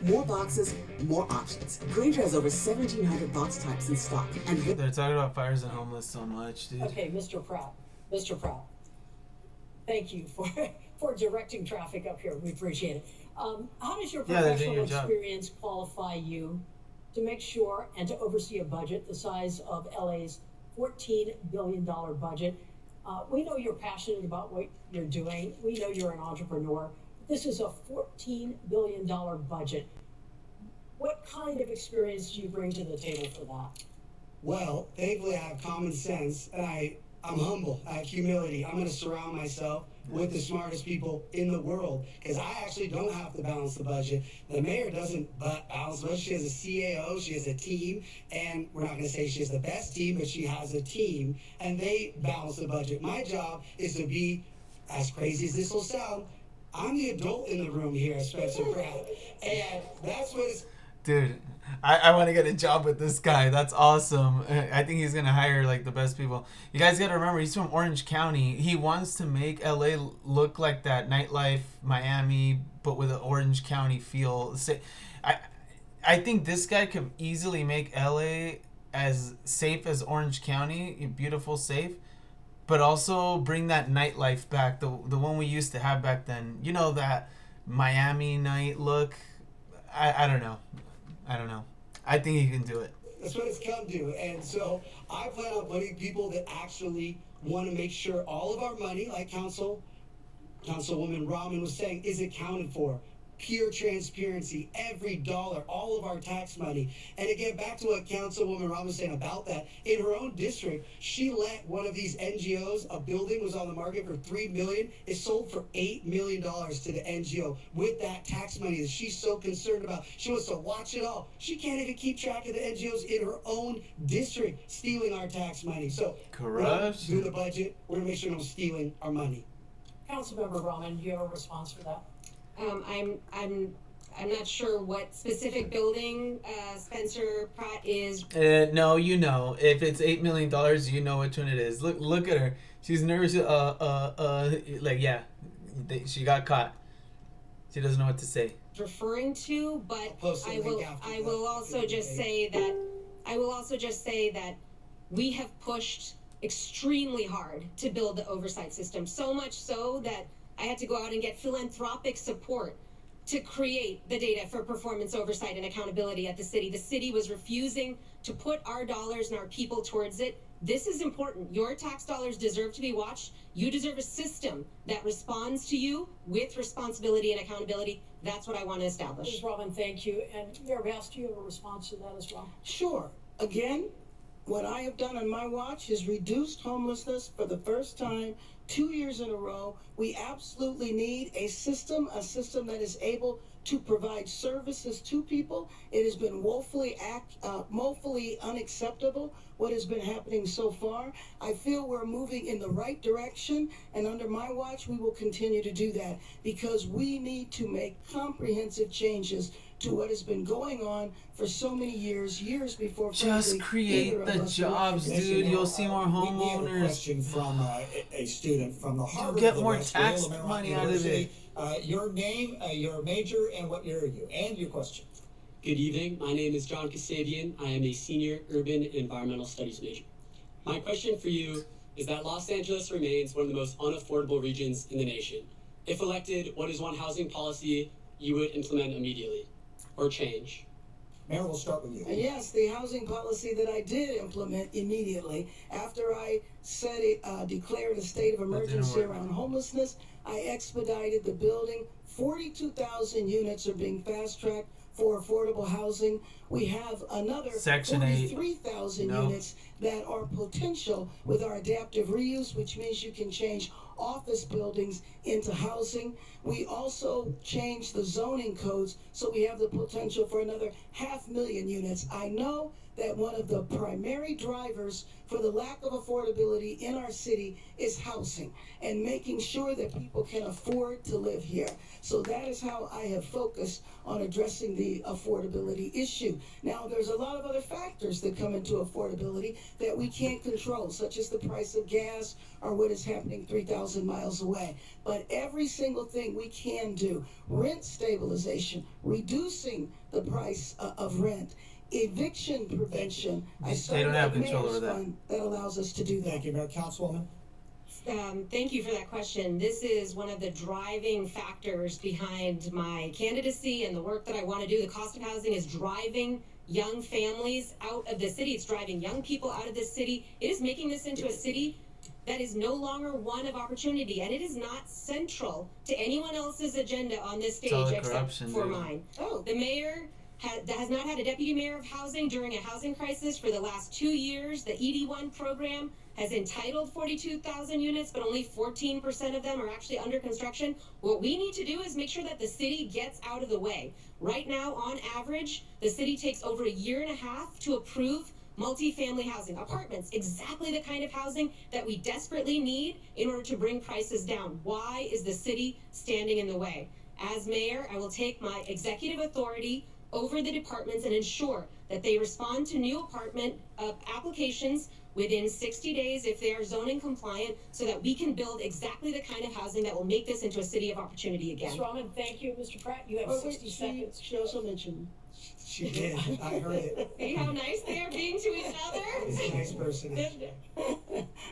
More boxes, more options. Granger has over 1,700 box types in stock. And They're talking about fires and homeless so much, dude. Okay, Mr. Pratt. Mr. Pratt. Thank you for directing traffic up here. We appreciate it. How does your professional experience qualify you to make sure and to oversee a budget the size of LA's $14 billion budget? We know you're passionate about what you're doing. We know you're an entrepreneur. This is a $14 billion budget. What kind of experience do you bring to the table for that? Well, thankfully I have common sense, and I'm humble. I have humility. I'm going to surround myself with the smartest people in the world, because I actually don't have to balance the budget. The mayor doesn't balance the budget. She has a CAO, she has a team, and we're not going to say she has the best team, but she has a team, and they balance the budget. My job is to be, as crazy as this will sound, I'm the adult in the room here at SPENCERPRATT, and that's what it's... Dude, I want to get a job with this guy. That's awesome. I think he's going to hire, like, the best people. You guys got to remember, he's from Orange County. He wants to make LA look like that nightlife Miami, but with an Orange County feel. I think this guy could easily make LA as safe as Orange County, beautiful, safe, but also bring that nightlife back, the one we used to have back then. You know, that Miami night look. I don't know. I think he can do it. That's what it's come to. And so I plan on putting people that actually want to make sure all of our money, like Councilwoman Rahman was saying, is accounted for. Pure transparency, every dollar, all of our tax money. And again, back to what Councilwoman Rahman was saying about that, in her own district, she let one of these NGOs, a building was on the market for $3 million. It sold for $8 million to the NGO with that tax money that she's so concerned about. She wants to watch it all. She can't even keep track of the NGOs in her own district stealing our tax money. So, corrupt. Do the budget. We're gonna make sure no one's stealing our money. Councilmember Rahman, do you have a response for that? I'm not sure what specific building SPENCERPRATT is. No, you know. If it's $8 million, you know which one it is. Look at her. She's nervous. Like, yeah, she got caught. She doesn't know what to say. Referring to, but I will also just say that we have pushed extremely hard to build the oversight system, so much so that I had to go out and get philanthropic support to create the data for performance oversight and accountability at the city. The city was refusing to put our dollars and our people towards it. This is important. Your tax dollars deserve to be watched. You deserve a system that responds to you with responsibility and accountability. That's what I want to establish. Ms. Rahman, thank you. And Mayor Bass, do you have a response to that as well? Sure. Again, what I have done on my watch is reduced homelessness for the first time 2 years in a row. We absolutely need a system that is able to provide services to people. It has been woefully unacceptable what has been happening so far. I feel we're moving in the right direction, and under my watch, we will continue to do that because we need to make comprehensive changes to what has been going on for so many years before. Just create the jobs, dude. You'll see more homeowners. We have a question from a student from the Harvard. You'll get more tax money out of it. Your name, your major, and what year are you? And your question. Good evening. My name is John Kasabian. I am a senior urban environmental studies major. My question for you is that Los Angeles remains one of the most unaffordable regions in the nation. If elected, what is one housing policy you would implement immediately or change? Mayor, we'll start with you. Yes, the housing policy that I did implement immediately after I declared a state of emergency around homelessness. I expedited the building. 42,000 units are being fast-tracked for affordable housing. We have another 43,000 units that are potential with our adaptive reuse, which means you can change office buildings into housing. We also changed the zoning codes, so we have the potential for another 500,000 units. I know that one of the primary drivers for the lack of affordability in our city is housing and making sure that people can afford to live here. So that is how I have focused on addressing the affordability issue. Now, there's a lot of other factors that come into affordability that we can't control, such as the price of gas or what is happening 3,000 miles away. But every single thing we can do, rent stabilization, reducing the price of rent, eviction prevention. They don't have control over that. That allows us to do that. Thank you, Mayor. Councilwoman? Thank you for that question. This is one of the driving factors behind my candidacy and the work that I want to do. The cost of housing is driving young families out of the city. It's driving young people out of the city. It is making this into a city that is no longer one of opportunity, and it is not central to anyone else's agenda on this stage except for mine. The mayor has not had a deputy mayor of housing during a housing crisis for the last 2 years. The ED1 program has entitled 42,000 units, but only 14% of them are actually under construction. What we need to do is make sure that the city gets out of the way. Right now, on average, the city takes over 1.5 years to approve multifamily housing, apartments, exactly the kind of housing that we desperately need in order to bring prices down. Why is the city standing in the way? As mayor, I will take my executive authority over the departments and ensure that they respond to new apartment applications within 60 days if they are zoning compliant, so that we can build exactly the kind of housing that will make this into a city of opportunity again. Ms. Rahman, thank you. Mr. Pratt, you have 60 seconds. She also mentioned. She did. I heard it. See how nice they are being to each other? She's a nice person.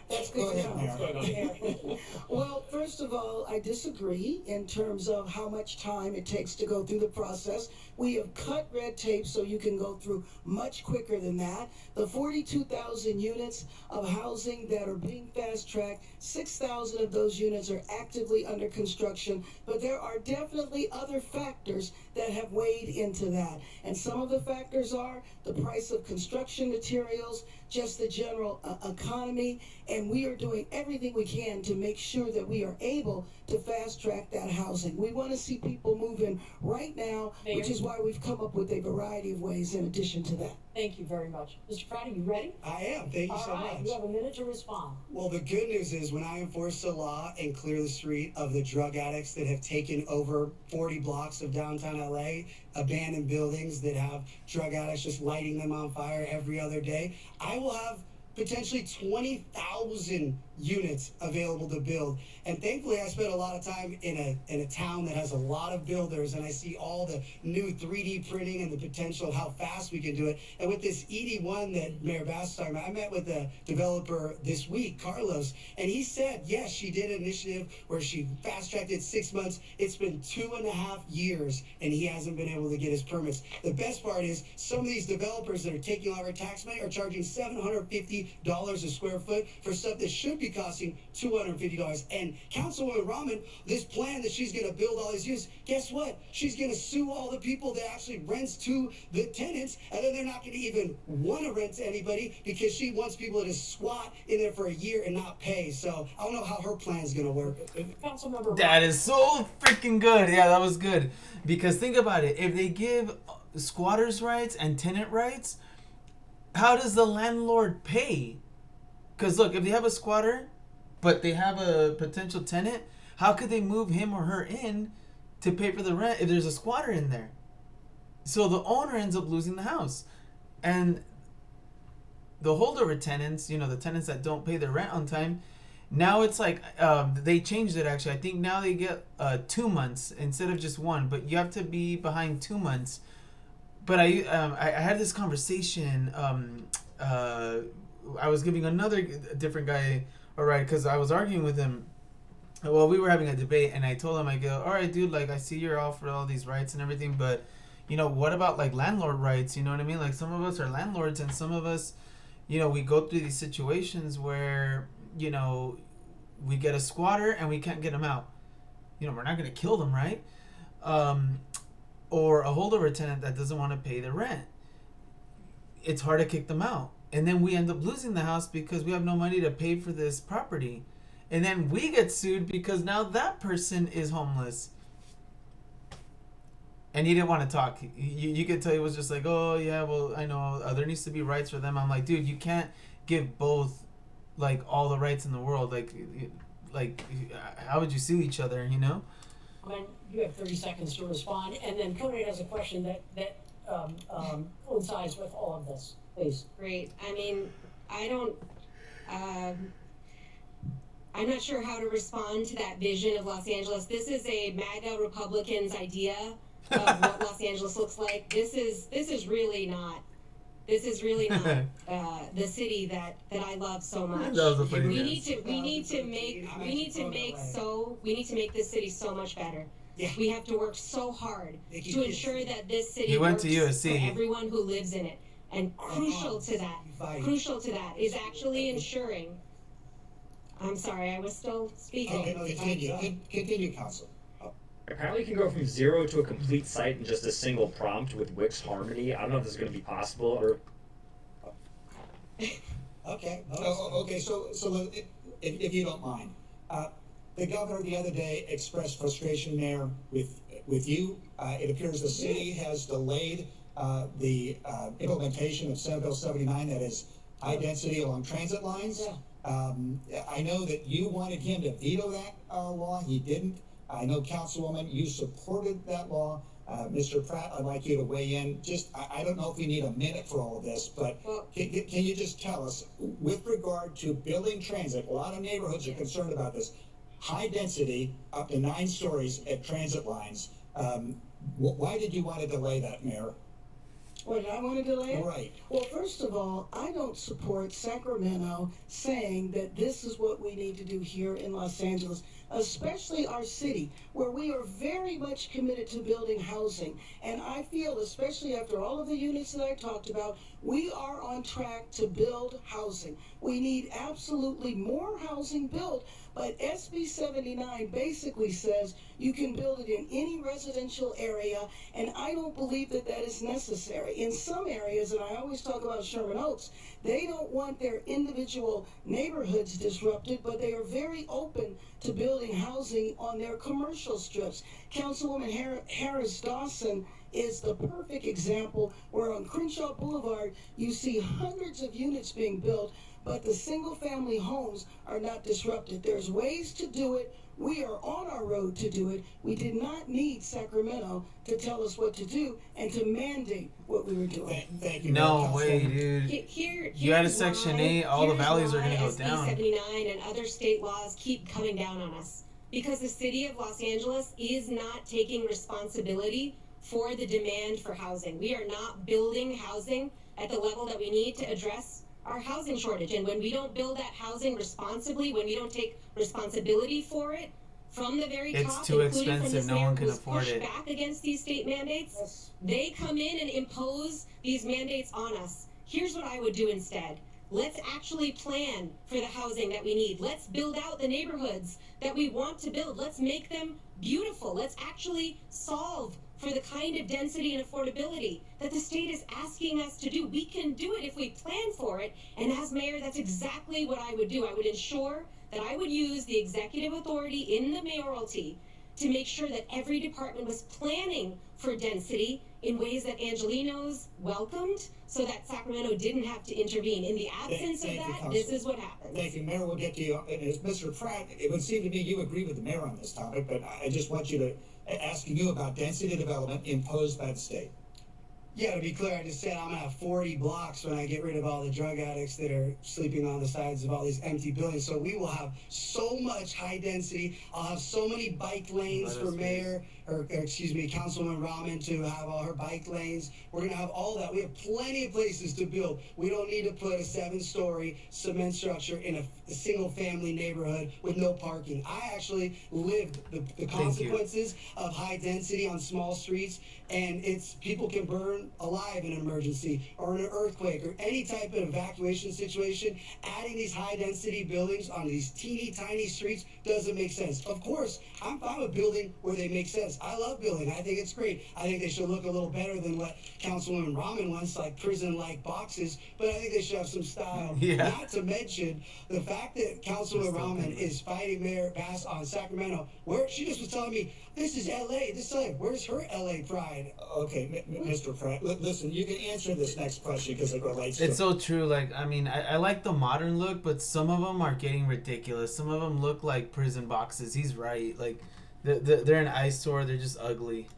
That's Go good ahead, to Mayor. Well, first of all, I disagree in terms of how much time it takes to go through the process. We have cut red tape so you can go through much quicker than that. The 42,000 units of housing that are being fast-tracked, 6,000 of those units are actively under construction, but there are definitely other factors that have weighed into that. And some of the factors are the price of construction materials, just the general economy, and we are doing everything we can to make sure that we are able to fast-track that housing. We want to see people move in right now, which is why we've come up with a variety of ways in addition to that. Thank you very much. Mr. Pratt, are you ready? I am. Thank you so All right, much. you have a minute to respond. Well, the good news is when I enforce the law and clear the street of the drug addicts that have taken over 40 blocks of downtown LA, abandoned buildings that have drug addicts just lighting them on fire every other day, I will have potentially 20,000 units available to build. And thankfully, I spent a lot of time in a town that has a lot of builders, and I see all the new 3D printing and the potential of how fast we can do it. And with this ED1 that Mayor Bass is talking about, I met with the developer this week, Carlos, and he said, yes, she did an initiative where she fast-tracked it 6 months. It's been 2.5 years, and he hasn't been able to get his permits. The best part is some of these developers that are taking all our tax money are charging $750 a square foot for stuff that should be costing $250. And Councilwoman Rahman, this plan that she's going to build all these units, guess what? She's going to sue all the people that actually rents to the tenants, and then they're not going to even want to rent to anybody because she wants people to squat in there for a year and not pay. So I don't know how her plan is going to work. Councilmember That is so freaking good. Yeah, that was good. Because think about it. If they give squatters' rights and tenant rights, how does the landlord pay? Because look, if they have a squatter, but they have a potential tenant, how could they move him or her in to pay for the rent if there's a squatter in there? So the owner ends up losing the house. And the holdover tenants, you know, the tenants that don't pay their rent on time, now it's like, they changed it actually. I think now they get 2 months instead of just 1, but you have to be behind 2 months. But I had this conversation. I was giving another different guy All right, because I was arguing with him. Well, we were having a debate, and I told him, I go, all right, dude, like, I see you're all for all these rights and everything, but, you know, what about, like, landlord rights? You know what I mean? Like, some of us are landlords, and some of us, you know, we go through these situations where, you know, we get a squatter and we can't get them out. You know, we're not going to kill them, right? Or a holdover tenant that doesn't want to pay the rent. It's hard to kick them out. And then we end up losing the house because we have no money to pay for this property. And then we get sued because now that person is homeless. And he didn't want to talk. You could tell he was just like, oh, yeah, well, I know. There needs to be rights for them. I'm like, dude, you can't give both, like, all the rights in the world. Like, how would you sue each other, you know? You have 30 seconds to respond. And then Conan has a question that coincides with all of this. Please. Great. I mean, I'm not sure how to respond to that vision of Los Angeles. This is a MAGA Republican's idea of what Los Angeles looks like. This is really not the city that I love so much. We need to make this city so much better. Yeah. We have to work so hard to ensure that this city works for everyone who lives in it. And crucial to that is actually ensuring. I'm sorry, I was still speaking. Continue, Council. Apparently you can go from 0 to a complete site in just a single prompt with Wix Harmony. I don't know if this is going to be possible or... Okay. So if you don't mind, the governor the other day expressed frustration there with you. It appears the city has delayed the implementation of Senate Bill 79, that is high density along transit lines. Yeah. I know that you wanted him to veto that law. He didn't. I know, Councilwoman, you supported that law. Mr. Pratt, I'd like you to weigh in. I don't know if we need a minute for all of this, but can you just tell us, with regard to building transit, a lot of neighborhoods are concerned about this, high density up to 9 stories at transit lines. Why did you want to delay that, Mayor? Why did I want to delay it? Right. Well, first of all, I don't support Sacramento saying that this is what we need to do here in Los Angeles, especially our city, where we are very much committed to building housing. And I feel, especially after all of the units that I talked about, we are on track to build housing. We need absolutely more housing built, but SB 79 basically says you can build it in any residential area, and I don't believe that that is necessary. In some areas, and I always talk about Sherman Oaks, they don't want their individual neighborhoods disrupted, but they are very open to building housing on their commercial strips. Councilwoman Harris Dawson is the perfect example where on Crenshaw Boulevard you see hundreds of units being built, but the single-family homes are not disrupted. There's ways to do it. We are on our road to do it. We did not need Sacramento to tell us what to do and to mandate what we were doing. Thank you. No way, dude. You had a Section 8, all the valleys are going to go down. SB 79 and other state laws keep coming down on us because the city of Los Angeles is not taking responsibility for the demand for housing. We are not building housing at the level that we need to address our housing shortage. And when we don't build that housing responsibly, when we don't take responsibility for it from the very top, it's too including expensive, from this no mayor one can who's afford pushed it. back against these state mandates, they come in and impose these mandates on us. Here's what I would do instead. Let's actually plan for the housing that we need. Let's build out the neighborhoods that we want to build. Let's make them beautiful. Let's actually solve for the kind of density and affordability that the state is asking us to do. We can do it if we plan for it. And as mayor, that's exactly what I would do. I would ensure that I would use the executive authority in the mayoralty to make sure that every department was planning for density in ways that Angelenos welcomed so that Sacramento didn't have to intervene. In the absence of that, this is what happens. Thank you, Mayor. We'll get to you. And as Mr. Pratt, it would seem to me you agree with the mayor on this topic, but I just want you to asking you about density development imposed by the state. Yeah, to be clear, I just said I'm gonna have 40 blocks when I get rid of all the drug addicts that are sleeping on the sides of all these empty buildings. So we will have so much high density. I'll have so many bike lanes for mayor, or excuse me, Councilwoman Rahman to have all her bike lanes. We're gonna have all that. We have plenty of places to build. We don't need to put a 7-story cement structure in a single family neighborhood with no parking. I actually lived the consequences of high density on small streets, and it's people can burn alive in an emergency or in an earthquake or any type of evacuation situation. Adding these high density buildings on these teeny tiny streets doesn't make sense. Of course, I'm fine with building where they make sense. I love building. I think it's great. I think they should look a little better than what Councilwoman Rahman wants, like prison-like boxes, but I think they should have some style. Yeah. Not to mention the fact that Councilwoman Rahman is fighting Mayor Bass on Sacramento, where she just was telling me, this is LA, this is LA. Where's her LA pride? Okay, Mr. Pratt, listen, you can answer this next question because it relates to... It's so true. Like, I mean, I like the modern look, but some of them are getting ridiculous. Some of them look like prison boxes. He's right. Like, they're an eyesore. They're just ugly.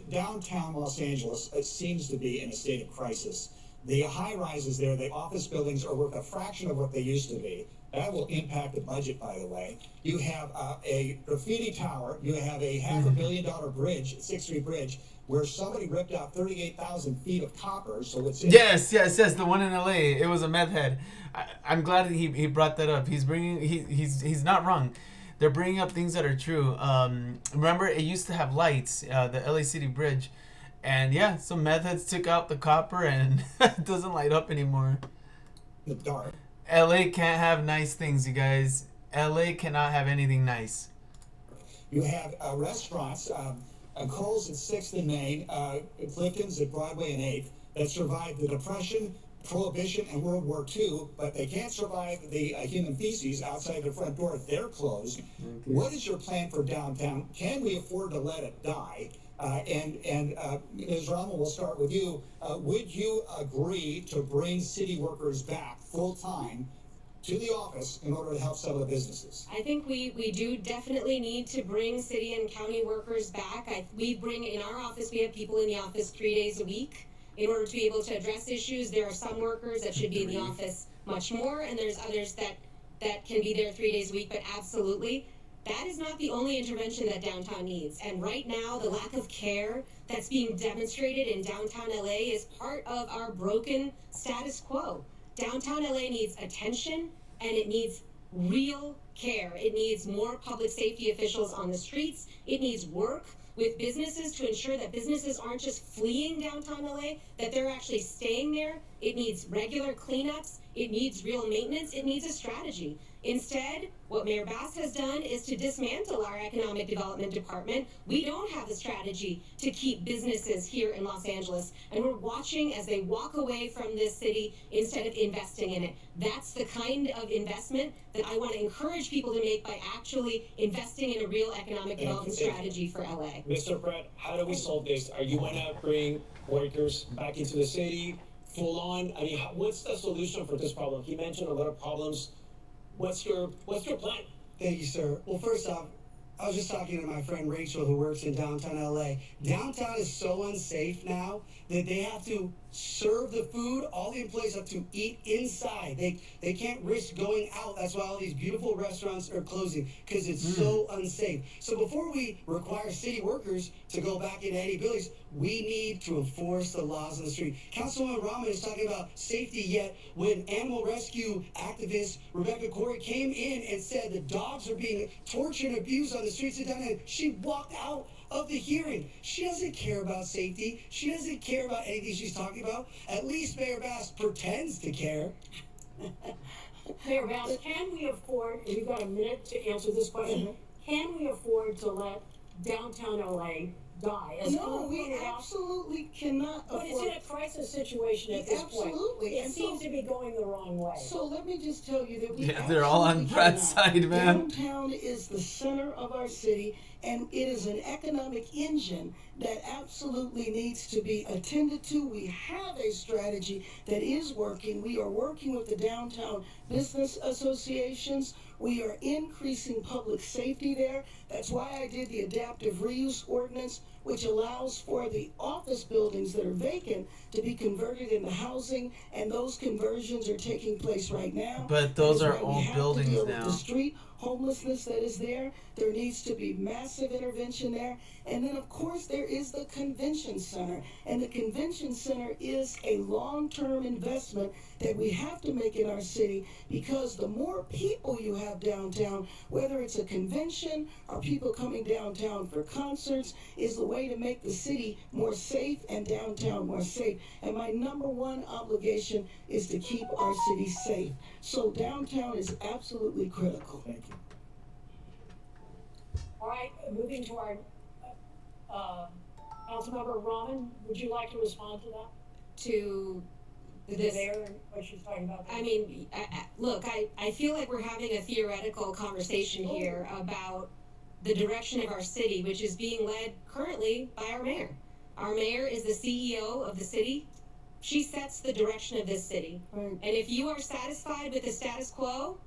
Downtown Los Angeles seems to be in a state of crisis. The high-rises there, the office buildings are worth a fraction of what they used to be. That will impact the budget, by the way. You have a graffiti tower. You have a $500 million bridge, 6th Street Bridge, where somebody ripped out 38,000 feet of copper. So it's Yes. The one in LA. It was a meth head. I'm glad that he brought that up. He's bringing. He's not wrong. They're bringing up things that are true. Remember, it used to have lights. The LA City Bridge, and yeah, some meth heads took out the copper and it doesn't light up anymore. The dark. LA can't have nice things, you guys. LA cannot have anything nice. You have restaurants, Cole's at 6th and Main, Clifton's at Broadway and 8th, that survived the Depression, Prohibition, and World War II, but they can't survive the human feces outside their front door. They're closed. Okay. What is your plan for downtown? Can we afford to let it die? Ms. Rahman, we'll start with you. Would you agree to bring city workers back full-time to the office in order to help some of the businesses? I think we do definitely need to bring city and county workers back. We bring in our office, we have people in the office 3 days a week in order to be able to address issues. There are some workers that should be in the office much more, and there's others that can be there 3 days a week, but absolutely. That is not the only intervention that downtown needs. And right now, the lack of care that's being demonstrated in downtown LA is part of our broken status quo. Downtown LA needs attention, and it needs real care. It needs more public safety officials on the streets. It needs work with businesses to ensure that businesses aren't just fleeing downtown LA, that they're actually staying there. It needs regular cleanups. It needs real maintenance. It needs a strategy. Instead, what Mayor Bass has done is to dismantle our economic development department. We don't have a strategy to keep businesses here in Los Angeles, and we're watching as they walk away from this city instead of investing in it. That's the kind of investment that I want to encourage people to make by actually investing in a real economic development strategy for LA. Mr. Pratt, how do we solve this? Are you want to bring workers back into the city, full on? I mean, what's the solution for this problem? He mentioned a lot of problems. What's your plan? Thank you, sir. Well, first off, I was just talking to my friend Rachel, who works in downtown LA. Downtown is so unsafe now that they have to serve the food. All the employees have to eat inside. They can't risk going out. That's why all these beautiful restaurants are closing, because it's so unsafe. So before we require city workers to go back into any buildings, we need to enforce the laws on the street. Councilwoman Rahman is talking about safety, yet when animal rescue activist Rebecca Corey came in and said the dogs are being tortured and abused on the streets of downtown, she walked out of the hearing. She doesn't care about safety. She doesn't care about anything she's talking about. At least Mayor Bass pretends to care. Mayor Bass, can we afford, and you've got a minute to answer this question, can we afford to let downtown LA die? No, we absolutely cannot afford. But it's in a crisis situation at this point. Absolutely. It seems to be going the wrong way. So let me just tell you that we they're all on Brad's side, man. Downtown is the center of our city, and it is an economic engine that absolutely needs to be attended to. We have a strategy that is working. We are working with the downtown business associations. We are increasing public safety there. That's why I did the adaptive reuse ordinance. which allows for the office buildings that are vacant to be converted into housing, and those conversions are taking place right now. But those are old buildings now. The street homelessness that is there. There needs to be massive intervention there. And then, of course, there is the convention center. And the convention center is a long-term investment that we have to make in our city, because the more people you have downtown, whether it's a convention or people coming downtown for concerts, is the way to make the city more safe and downtown more safe. And my number one obligation is to keep our city safe. So downtown is absolutely critical. Thank you. All right, moving to our Councilmember Rahman, would you like to respond to that? To The this, mayor and what she's talking about? I mean, look, I feel like we're having a theoretical conversation here about the direction of our city, which is being led currently by our mayor. Our mayor is the CEO of the city. She sets the direction of this city. Right. And if you are satisfied with the status quo,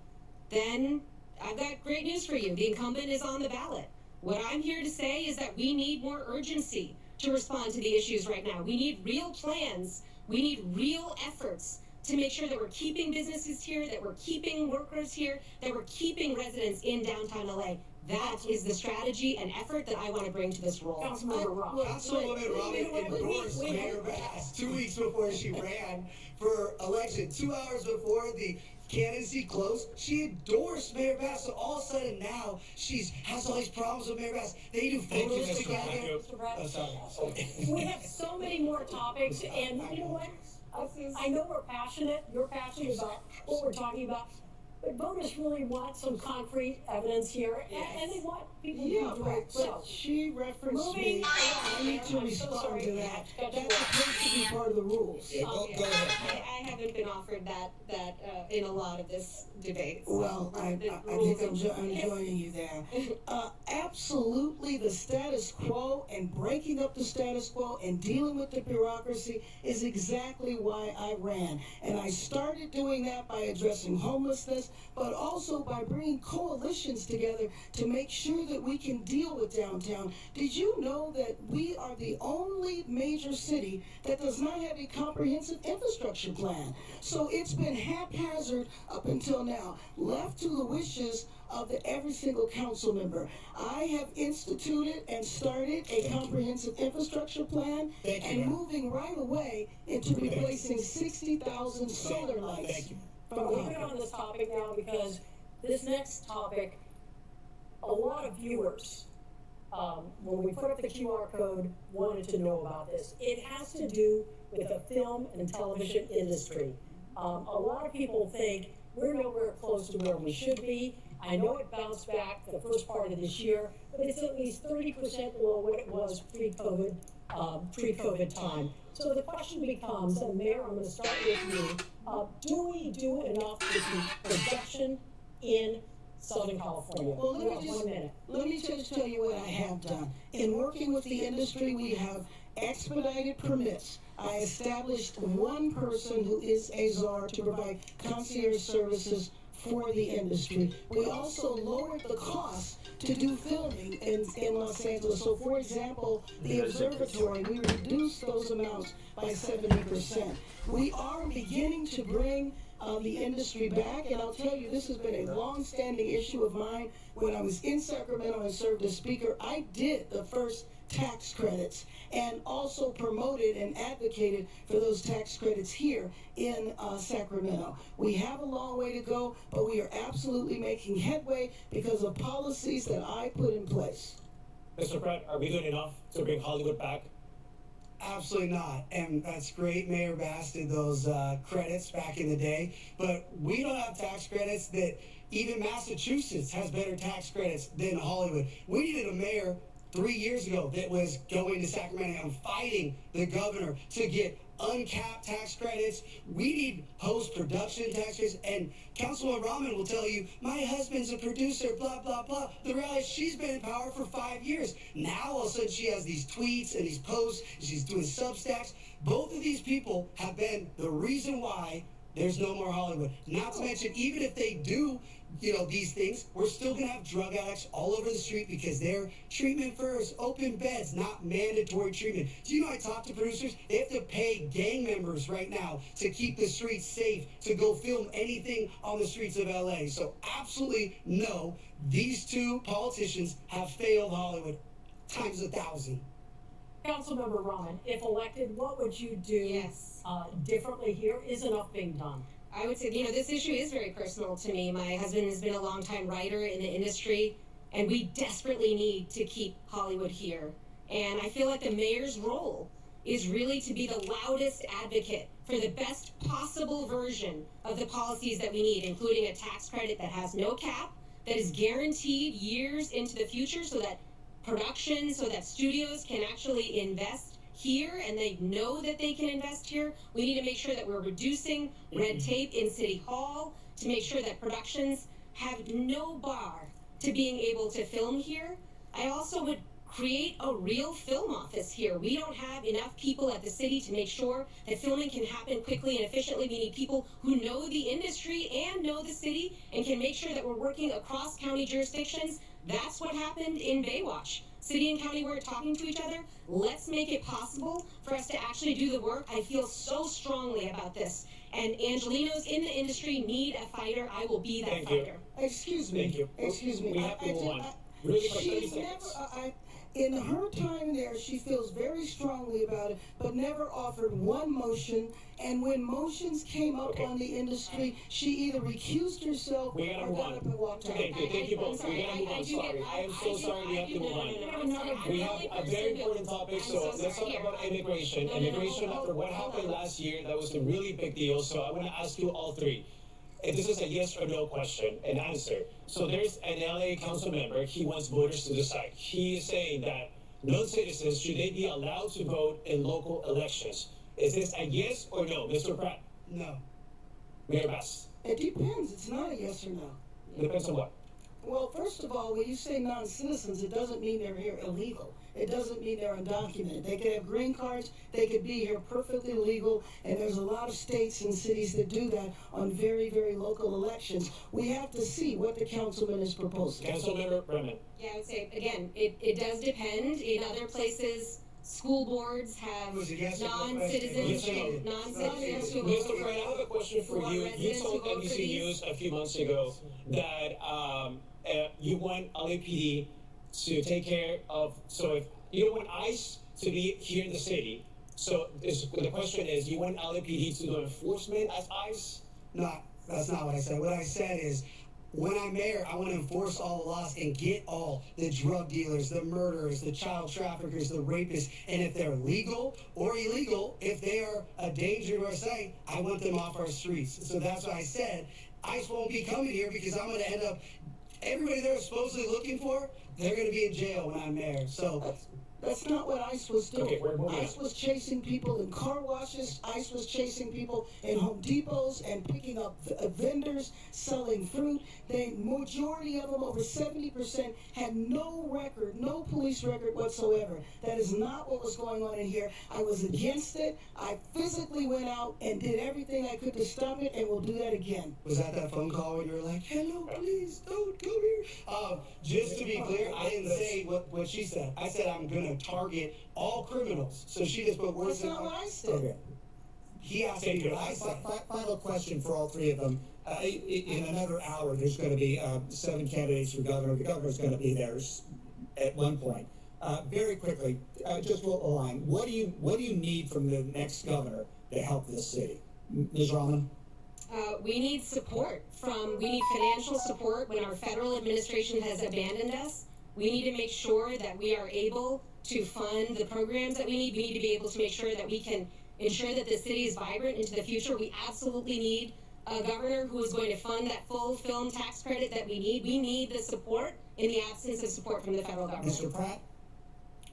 then I've got great news for you. The incumbent is on the ballot. What I'm here to say is that we need more urgency to respond to the issues right now. We need real plans. We need real efforts to make sure that we're keeping businesses here, that we're keeping workers here, that we're keeping residents in downtown LA. That is the strategy and effort that I want to bring to this role. Councilmember Rahman. Councilwoman Rahman endorsed Mayor Bass 2 weeks before she ran for election. 2 hours before the candidacy closed, she endorsed Mayor Bass. So all of a sudden now she has all these problems with Mayor Bass. They do photos together. We have so many more topics, and you know what? I know we're passionate. You're passionate about what we're talking about. But voters really want some concrete evidence here, and they want people to be direct. But she referenced me. I need to respond to that. That's supposed to be part of the rules. Yeah, go ahead. I haven't been offered that in a lot of this debate. Well, I think I'm joining you there. Absolutely, the status quo and breaking up the status quo and dealing with the bureaucracy is exactly why I ran. And I started doing that by addressing homelessness, but also by bringing coalitions together to make sure that we can deal with downtown. Did you know that we are the only major city that does not have a comprehensive infrastructure plan? So it's been haphazard up until now, left to the wishes of every single council member. I have instituted and started a comprehensive infrastructure plan and moving right away into replacing 60,000 solar lights. We're going on this topic now because this next topic, a lot of viewers, when we put up the QR code, wanted to know about this. It has to do with the film and television industry. A lot of people think we're nowhere close to where we should be. I know it bounced back the first part of this year, but it's at least 30% below what it was pre-COVID time. So the question becomes, and Mayor, I'm going to start with you, do we do enough with the production in Southern California? Well, let me just tell you what I have done. In working with the industry, we have expedited permits. I established one person who is a czar to provide concierge services for the industry. We also lowered the cost to do filming in Los Angeles. So, for example, the observatory, we reduced those amounts by 70%. We are beginning to bring the industry back, and I'll tell you, this has been a long-standing issue of mine. When I was in Sacramento and served as speaker, I did the first tax credits and also promoted and advocated for those tax credits here in Sacramento. We have a long way to go, but we are absolutely making headway because of policies that I put in place. Mr. Pratt, are we doing enough to bring Hollywood back? Absolutely not. And that's great. Mayor Bass did those credits back in the day. But we don't have tax credits that even Massachusetts has better tax credits than Hollywood. We needed a mayor 3 years ago that was going to Sacramento and fighting the governor to get uncapped tax credits. We need post-production tax credits. And Councilwoman Rahman will tell you, my husband's a producer, blah, blah, blah. The reality is she's been in power for 5 years. Now, all of a sudden, she has these tweets and these posts, and she's doing Substacks. Both of these people have been the reason why there's no more Hollywood. Not to mention, even if they do these things, we're still going to have drug addicts all over the street because they're treatment first, open beds, not mandatory treatment. Do you know, I talked to producers, they have to pay gang members right now to keep the streets safe, to go film anything on the streets of LA. So absolutely no, these two politicians have failed Hollywood times 1,000. Councilmember Rahman, if elected, what would you do differently here? Is enough being done? I would say, this issue is very personal to me. My husband has been a longtime writer in the industry, and we desperately need to keep Hollywood here. And I feel like the mayor's role is really to be the loudest advocate for the best possible version of the policies that we need, including a tax credit that has no cap, that is guaranteed years into the future so that production, so that studios can actually invest here and they know that they can invest here. We need to make sure that we're reducing red tape in City Hall to make sure that productions have no bar to being able to film here. I also would create a real film office here. We don't have enough people at the city to make sure that filming can happen quickly and efficiently. We need people who know the industry and know the city and can make sure that we're working across county jurisdictions. That's what happened in Baywatch. City and county were talking to each other. Let's make it possible for us to actually do the work. I feel so strongly about this. And Angelinos in the industry need a fighter. I will be that fighter. Excuse me. Thank you. Excuse me. We have to move on. Really quick, 30 She's seconds. never, in her time there, she feels very strongly about it, but never offered one motion. And when motions came up on the industry, she either recused herself or got up and walked out. Thank you both. We gotta move on. Sorry. I am so sorry we have to move on. We have a very important topic, so let's talk about immigration. Immigration, after what happened last year, that was a really big deal. So I want to ask you all three. If this is a yes or no question and answer. So there's an LA council member, he wants voters to decide. He is saying that non-citizens, should they be allowed to vote in local elections? Is this a yes or no, Mr. Pratt? No. Mayor Bass? It depends. It's not a yes or no. Depends on what? Well, first of all, when you say non-citizens, it doesn't mean they're here illegal. It doesn't mean they're undocumented. They could have green cards. They could be here perfectly legal. And there's a lot of states and cities that do that on very, very local elections. We have to see what the councilman is proposing. Councilmember Bremen. Yeah, I would say, again, it does depend. In other places, school boards have non-citizens who Mr. Pratt, I have a question for you. You told NBC News a few months ago that you want LAPD to take care of, so if you don't want ICE to be here in the city, so the question is, you want LAPD to do enforcement as ICE? No, that's not what I said. What I said is, when I'm mayor, I want to enforce all the laws and get all the drug dealers, the murderers, the child traffickers, the rapists, and if they're legal or illegal, if they are a danger to our site, I want them off our streets. So that's why I said ICE won't be coming here because I'm going to end up, everybody they're supposedly looking for, they're going to be in jail when I'm mayor. So that's not what ICE was doing. Okay, ICE was chasing people in car washes. ICE was chasing people in Home Depots and picking up vendors selling fruit. The majority of them, over 70%, had no record, no police record whatsoever. That is not what was going on in here. I was against it. I physically went out and did everything I could to stop it, and will do that again. Was that phone call when you were like, hello, please, don't come here? Just to be clear, I didn't say what she said. I said I'm going to target all criminals. So she just put words in. That's not what I said. Okay. He asked me what I said. Final question for all three of them. In another hour, there's going to be 7 candidates for governor. The governor's going to be there at one point. Very quickly, just a line. What do you need from the next governor to help this city? Ms. Rahman? We need support we need financial support when our federal administration has abandoned us. We need to make sure that we are able to fund the programs that we need. We need to be able to make sure that we can ensure that the city is vibrant into the future. We absolutely need a governor who is going to fund that full film tax credit that we need. We need the support in the absence of support from the federal government. Mr. Pratt?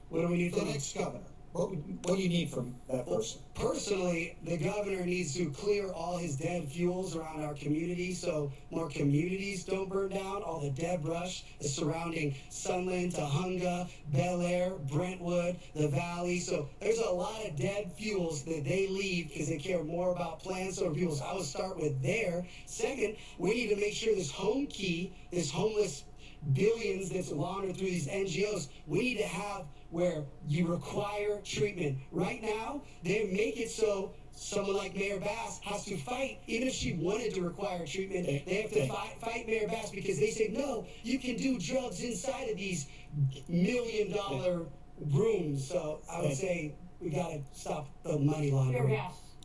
What do we need The from next governor. What do you need from that person? Personally, the governor needs to clear all his dead fuels around our community so more communities don't burn down. All the dead brush is surrounding Sunland, Tahunga, Bel Air, Brentwood, the Valley. So there's a lot of dead fuels that they leave because they care more about plants over people. So I would start with there. Second, we need to make sure this home key, this homeless billions that's laundered through these NGOs, we need to have where you require treatment. Right now, they make it so someone like Mayor Bass has to fight, even if she wanted to require treatment, they have to fight Mayor Bass because they say, no, you can do drugs inside of these $1 million rooms. So I would say we got to stop the money laundering.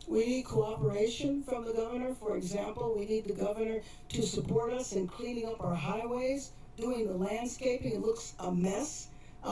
We need cooperation from the governor. For example, we need the governor to support us in cleaning up our highways, doing the landscaping. It looks a mess.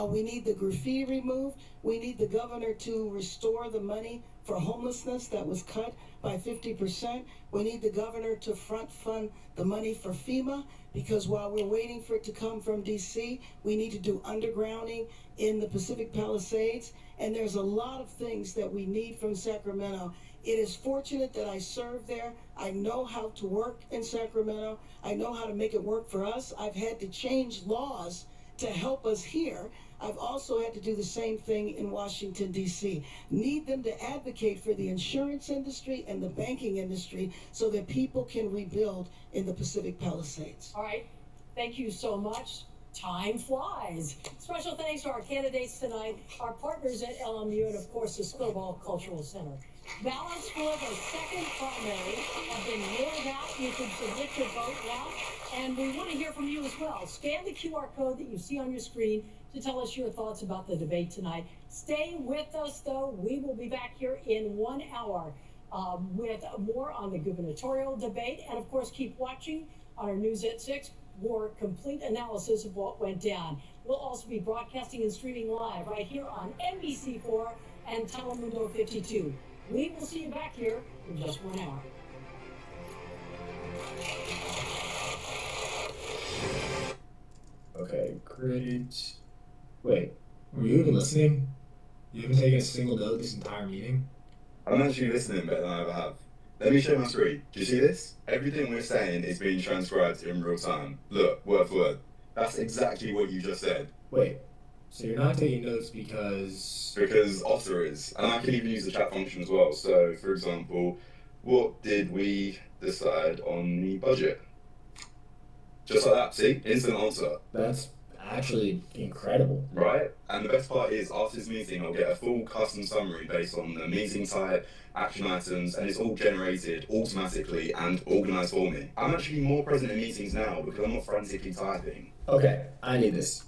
We need the graffiti removed. We need the governor to restore the money for homelessness that was cut by 50%. We need the governor to front fund the money for FEMA, because while we're waiting for it to come from DC, we need to do undergrounding in the Pacific Palisades. And there's a lot of things that we need from Sacramento. It is fortunate that I served there. I know how to work in Sacramento. I know how to make it work for us. I've had to change laws to help us here. I've also had to do the same thing in Washington, D.C. Need them to advocate for the insurance industry and the banking industry so that people can rebuild in the Pacific Palisades. All right. Thank you so much. Time flies. Special thanks to our candidates tonight, our partners at LMU, and of course the Skirball Cultural Center. Ballots for the second primary have been mailed out. You can submit your vote now. And we want to hear from you as well. Scan the QR code that you see on your screen to tell us your thoughts about the debate tonight. Stay with us, though. We will be back here in 1 hour with more on the gubernatorial debate. And, of course, keep watching on our News at 6 for complete analysis of what went down. We'll also be broadcasting and streaming live right here on NBC4 and Telemundo 52. We will see you back here in just 1 hour. Okay, great. Wait, were you even listening? You haven't taken a single note this entire meeting? I'm actually listening better than I ever have. Let me show my screen. Do you see this? Everything we're saying is being transcribed in real time. Look, word for word. That's exactly what you just said. Wait, so you're not taking notes because... Because Otter is. And I can even use the chat function as well. So, for example, what did we decide on the budget? Just like that, see? Instant answer. That's actually incredible. Right? And the best part is, after this meeting, I'll get a full custom summary based on the meeting type, action items, and it's all generated automatically and organised for me. I'm actually more present in meetings now because I'm not frantically typing. Okay, I need this.